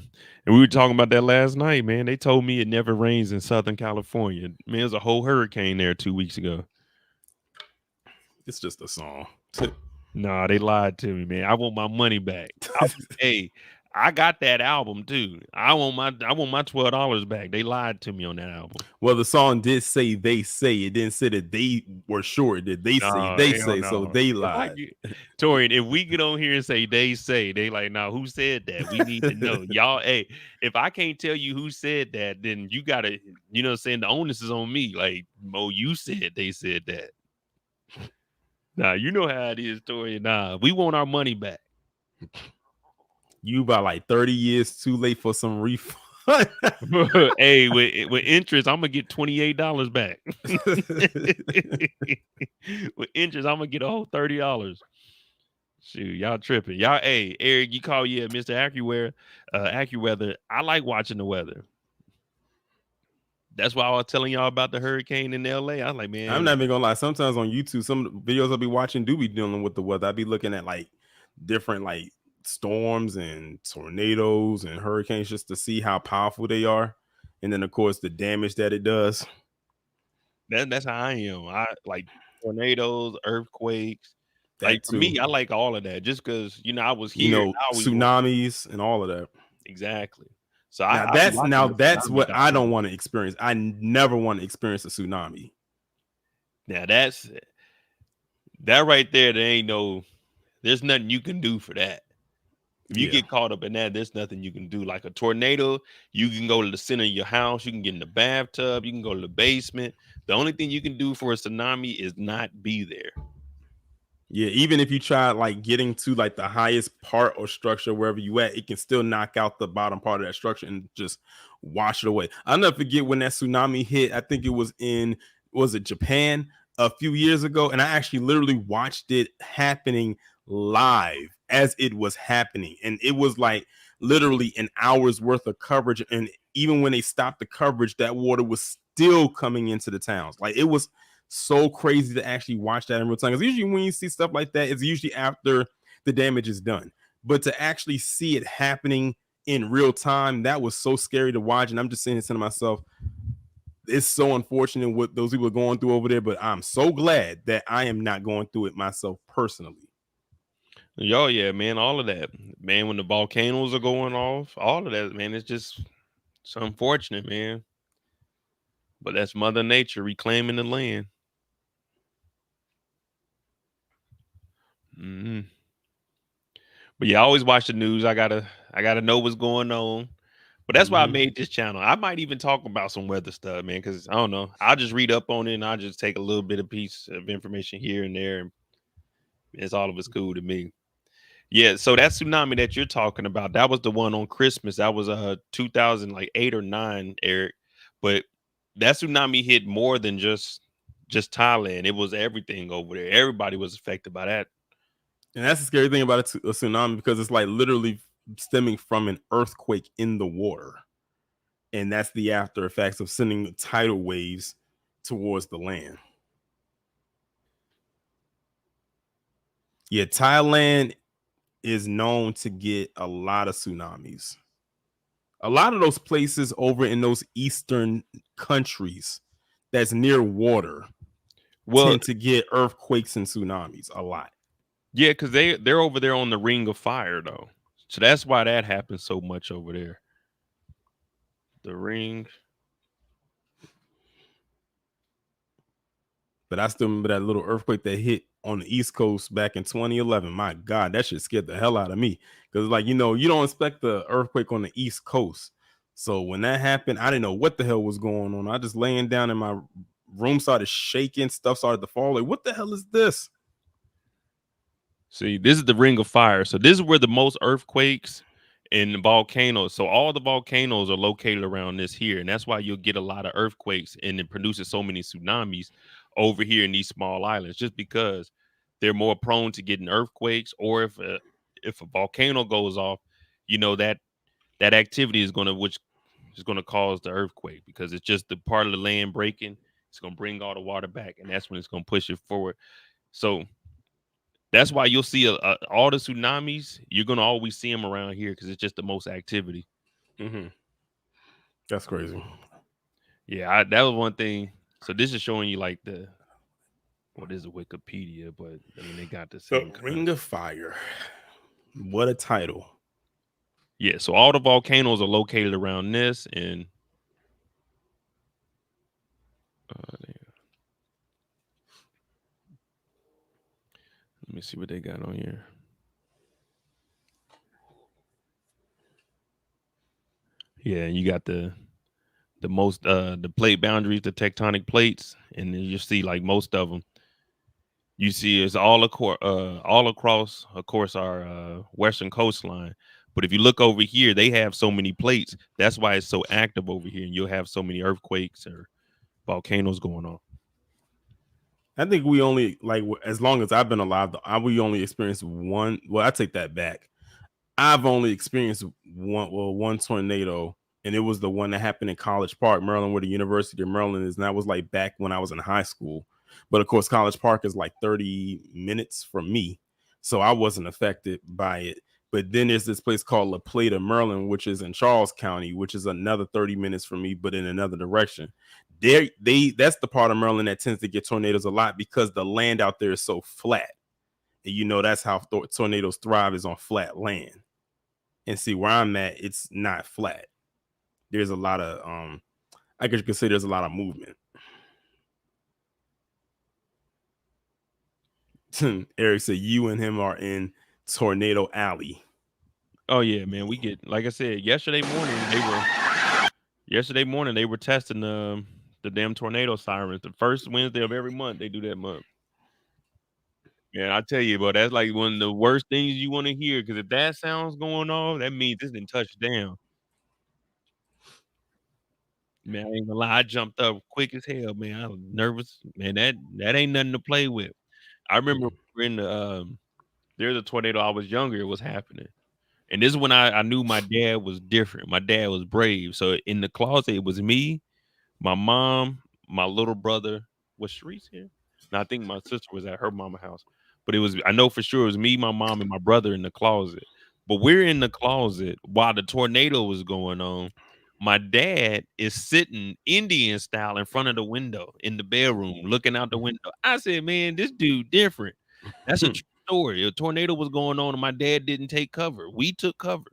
and we were talking about that last night, man. They told me it never rains in Southern California. Man, there's a whole hurricane there 2 weeks ago. It's just a song. Nah, they lied to me, man. I want my money back. Hey, I got that album too. I want my $12 back. They lied to me on that album. Well, the song did say "they say." It didn't say that they were sure. Did they say they say? No. So they lied. Torian, if we get on here and say they say, they like, nah, who said that? We need to know. Y'all, hey, if I can't tell you who said that, then you gotta, you know what I'm saying? The onus is on me. Like, Mo, you said they said that. Nah, you know how it is, Torian. Nah, we want our money back. You by like 30 years too late for some refund. Hey, with interest, I'm gonna get $28 back. With interest, I'm gonna get a whole $30. Shoot, y'all tripping. Y'all, hey, Eric, you call Mr. AccuWeather. I like watching the weather. That's why I was telling y'all about the hurricane in LA. I was like, man, I'm not even gonna lie. Sometimes on YouTube, some videos I'll be watching do be dealing with the weather. I'll be looking at like different like storms and tornadoes and hurricanes just to see how powerful they are. And then of course the damage that it does. that's how I am. I like tornadoes, earthquakes. Like That for me, too. I like all of that just because I was here. And I always Tsunamis and all of that. exactly. So Now I be watching the that's tsunami what I don't documentary. want to experience. I never want to experience a tsunami. Now that's that right there. There's nothing you can do for that. If you Yeah. get caught up in that, there's nothing you can do. Like a tornado, you can go to the center of your house, you can get in the bathtub, you can go to the basement. The only thing you can do for a tsunami is not be there. Yeah, even if you try like getting to like the highest part or structure wherever you at, it can still knock out the bottom part of that structure and just wash it away. I'll never forget when that tsunami hit. I think it was Japan a few years ago, and I actually literally watched it happening live as it was happening, and it was like literally an hour's worth of coverage. And even when they stopped the coverage, that water was still coming into the towns. Like it was so crazy to actually watch that in real time. Because usually when you see stuff like that, it's usually after the damage is done. But to actually see it happening in real time, that was so scary to watch. And I'm just saying to myself, it's so unfortunate what those people are going through over there. But I'm so glad that I am not going through it myself personally. Oh yeah, man, all of that. Man, when the volcanoes are going off, all of that, man, it's unfortunate, man. But that's Mother Nature reclaiming the land. hmm But yeah, I always watch the news. I gotta know what's going on. But that's why I made this channel. I might even talk about some weather stuff, man, because I don't know. I'll just read up on it and I'll just take a little bit of piece of information here and there. And it's all of it's cool to me. Yeah, so that tsunami that you're talking about, that was the one on Christmas. That was 2008 or 9, Eric. But that tsunami hit more than just Thailand. It was everything over there. Everybody was affected by that. And that's the scary thing about a tsunami, because it's like literally stemming from an earthquake in the water. And that's the after effects of sending tidal waves towards the land. Yeah, Thailand is known to get a lot of tsunamis. A lot of those places over in those eastern countries that's near water tend to get earthquakes and tsunamis a lot. Yeah, because they're over there on the Ring of Fire though. So that's why that happens so much over there. The ring. But I still remember that little earthquake that hit on the East Coast back in 2011. My God, that shit scared the hell out of me. Because, like, you don't expect the earthquake on the East Coast. So when that happened, I didn't know what the hell was going on. I just laying down in my room, started shaking, stuff started to fall. Like, what the hell is this? See, this is the Ring of Fire. So this is where the most earthquakes and volcanoes. So all the volcanoes are located around this here. And that's why you'll get a lot of earthquakes and it produces so many tsunamis over here in these small islands, just because they're more prone to getting earthquakes. Or if a volcano goes off, that activity is which is gonna cause the earthquake, because it's just the part of the land breaking. It's gonna bring all the water back, and that's when it's gonna push it forward. So that's why you'll see all the tsunamis. You're gonna always see them around here because it's just the most activity. That's crazy. Yeah, that was one thing. So this is showing you like what is a Wikipedia, but I mean they got the same Ring of Fire. What a title. Yeah, so all the volcanoes are located around this, and let me see what they got on here. Yeah, you got the most the plate boundaries, the tectonic plates, and then you see like most of them. You see it's all across, of course, our western coastline, But if you look over here, they have so many plates. That's why it's so active over here, and you'll have so many earthquakes or volcanoes going on. I think we only, like, as long as I've been alive, we only experienced one. Well, I take that back. I've only experienced one tornado, and it was the one that happened in College Park, Maryland, where the University of Maryland is. And that was like back when I was in high school. But of course, College Park is like 30 minutes from me, so I wasn't affected by it. But then there's this place called La Plata, Maryland, which is in Charles County, which is another 30 minutes from me, but in another direction. That's the part of Maryland that tends to get tornadoes a lot because the land out there is so flat. And you know that's how tornadoes thrive, is on flat land. And see, where I'm at, it's not flat. There's a lot of I guess you could say there's a lot of movement. Eric said you and him are in Tornado Alley. Oh yeah, man. We get, like I said, yesterday morning they were testing the damn tornado sirens. The first Wednesday of every month they do that month. Yeah, I tell you, but that's like one of the worst things you want to hear, because if that sounds going on, that means this didn't touch down. Man, I ain't gonna lie, I jumped up quick as hell, man. I was nervous, man. That ain't nothing to play with. I remember we were in the there's a tornado. I was younger, it was happening. And this is when I knew my dad was different. My dad was brave. So in the closet, it was me, my mom, my little brother. Was Sharice here? No, I think my sister was at her mama's house. But I know for sure it was me, my mom, and my brother in the closet. But we're in the closet while the tornado was going on. My dad is sitting Indian style in front of the window in the bedroom, looking out the window. I said, man, this dude different. That's a true story. A tornado was going on and my dad didn't take cover. We took cover.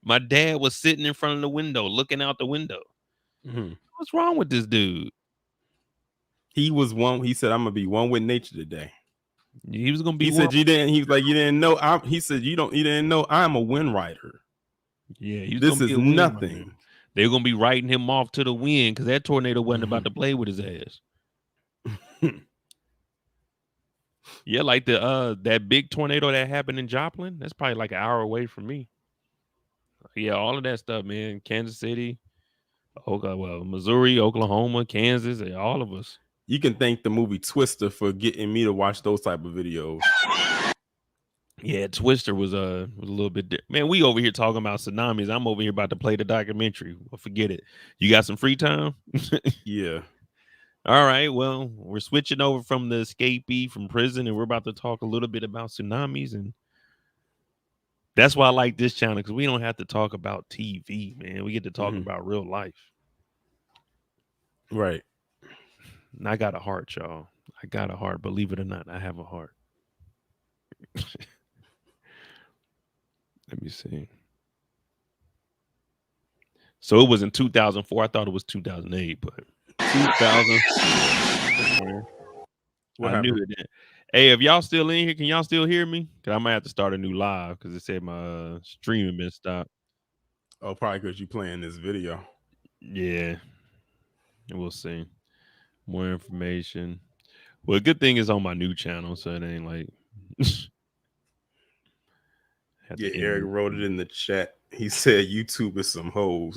My dad was sitting in front of the window, looking out the window. What's wrong with this dude? He said, I'm gonna be one with nature today. He was gonna be. He said you didn't. He was like, you didn't know. He said you didn't know I'm a wind rider. Yeah, this is nothing. They're gonna be writing him off to the wind because that tornado wasn't about to play with his ass. Yeah, like that big tornado that happened in Joplin. That's probably like an hour away from me. Yeah, all of that stuff, man. Kansas City, Missouri, Oklahoma, Kansas, all of us. You can thank the movie Twister for getting me to watch those type of videos. Yeah, Twister was a little bit different. Man, we over here talking about tsunamis. I'm over here about to play the documentary. Well, forget it. You got some free time? Yeah. All right. Well, we're switching over from the escapee from prison, and we're about to talk a little bit about tsunamis. And that's why I like this channel, because we don't have to talk about TV, man. We get to talk about real life. Right. And I got a heart, y'all. I got a heart. Believe it or not, I have a heart. Let me see. So it was in 2004. I thought it was 2008, but 2000. I knew it. Hey, if y'all still in here, can y'all still hear me? Because I might have to start a new live because it said my streaming been stopped. Oh, probably because you playing this video. Yeah. We'll see. More information. Well, good thing is on my new channel, so it ain't like. Yeah, Eric wrote it in the chat. He said YouTube is some hoes.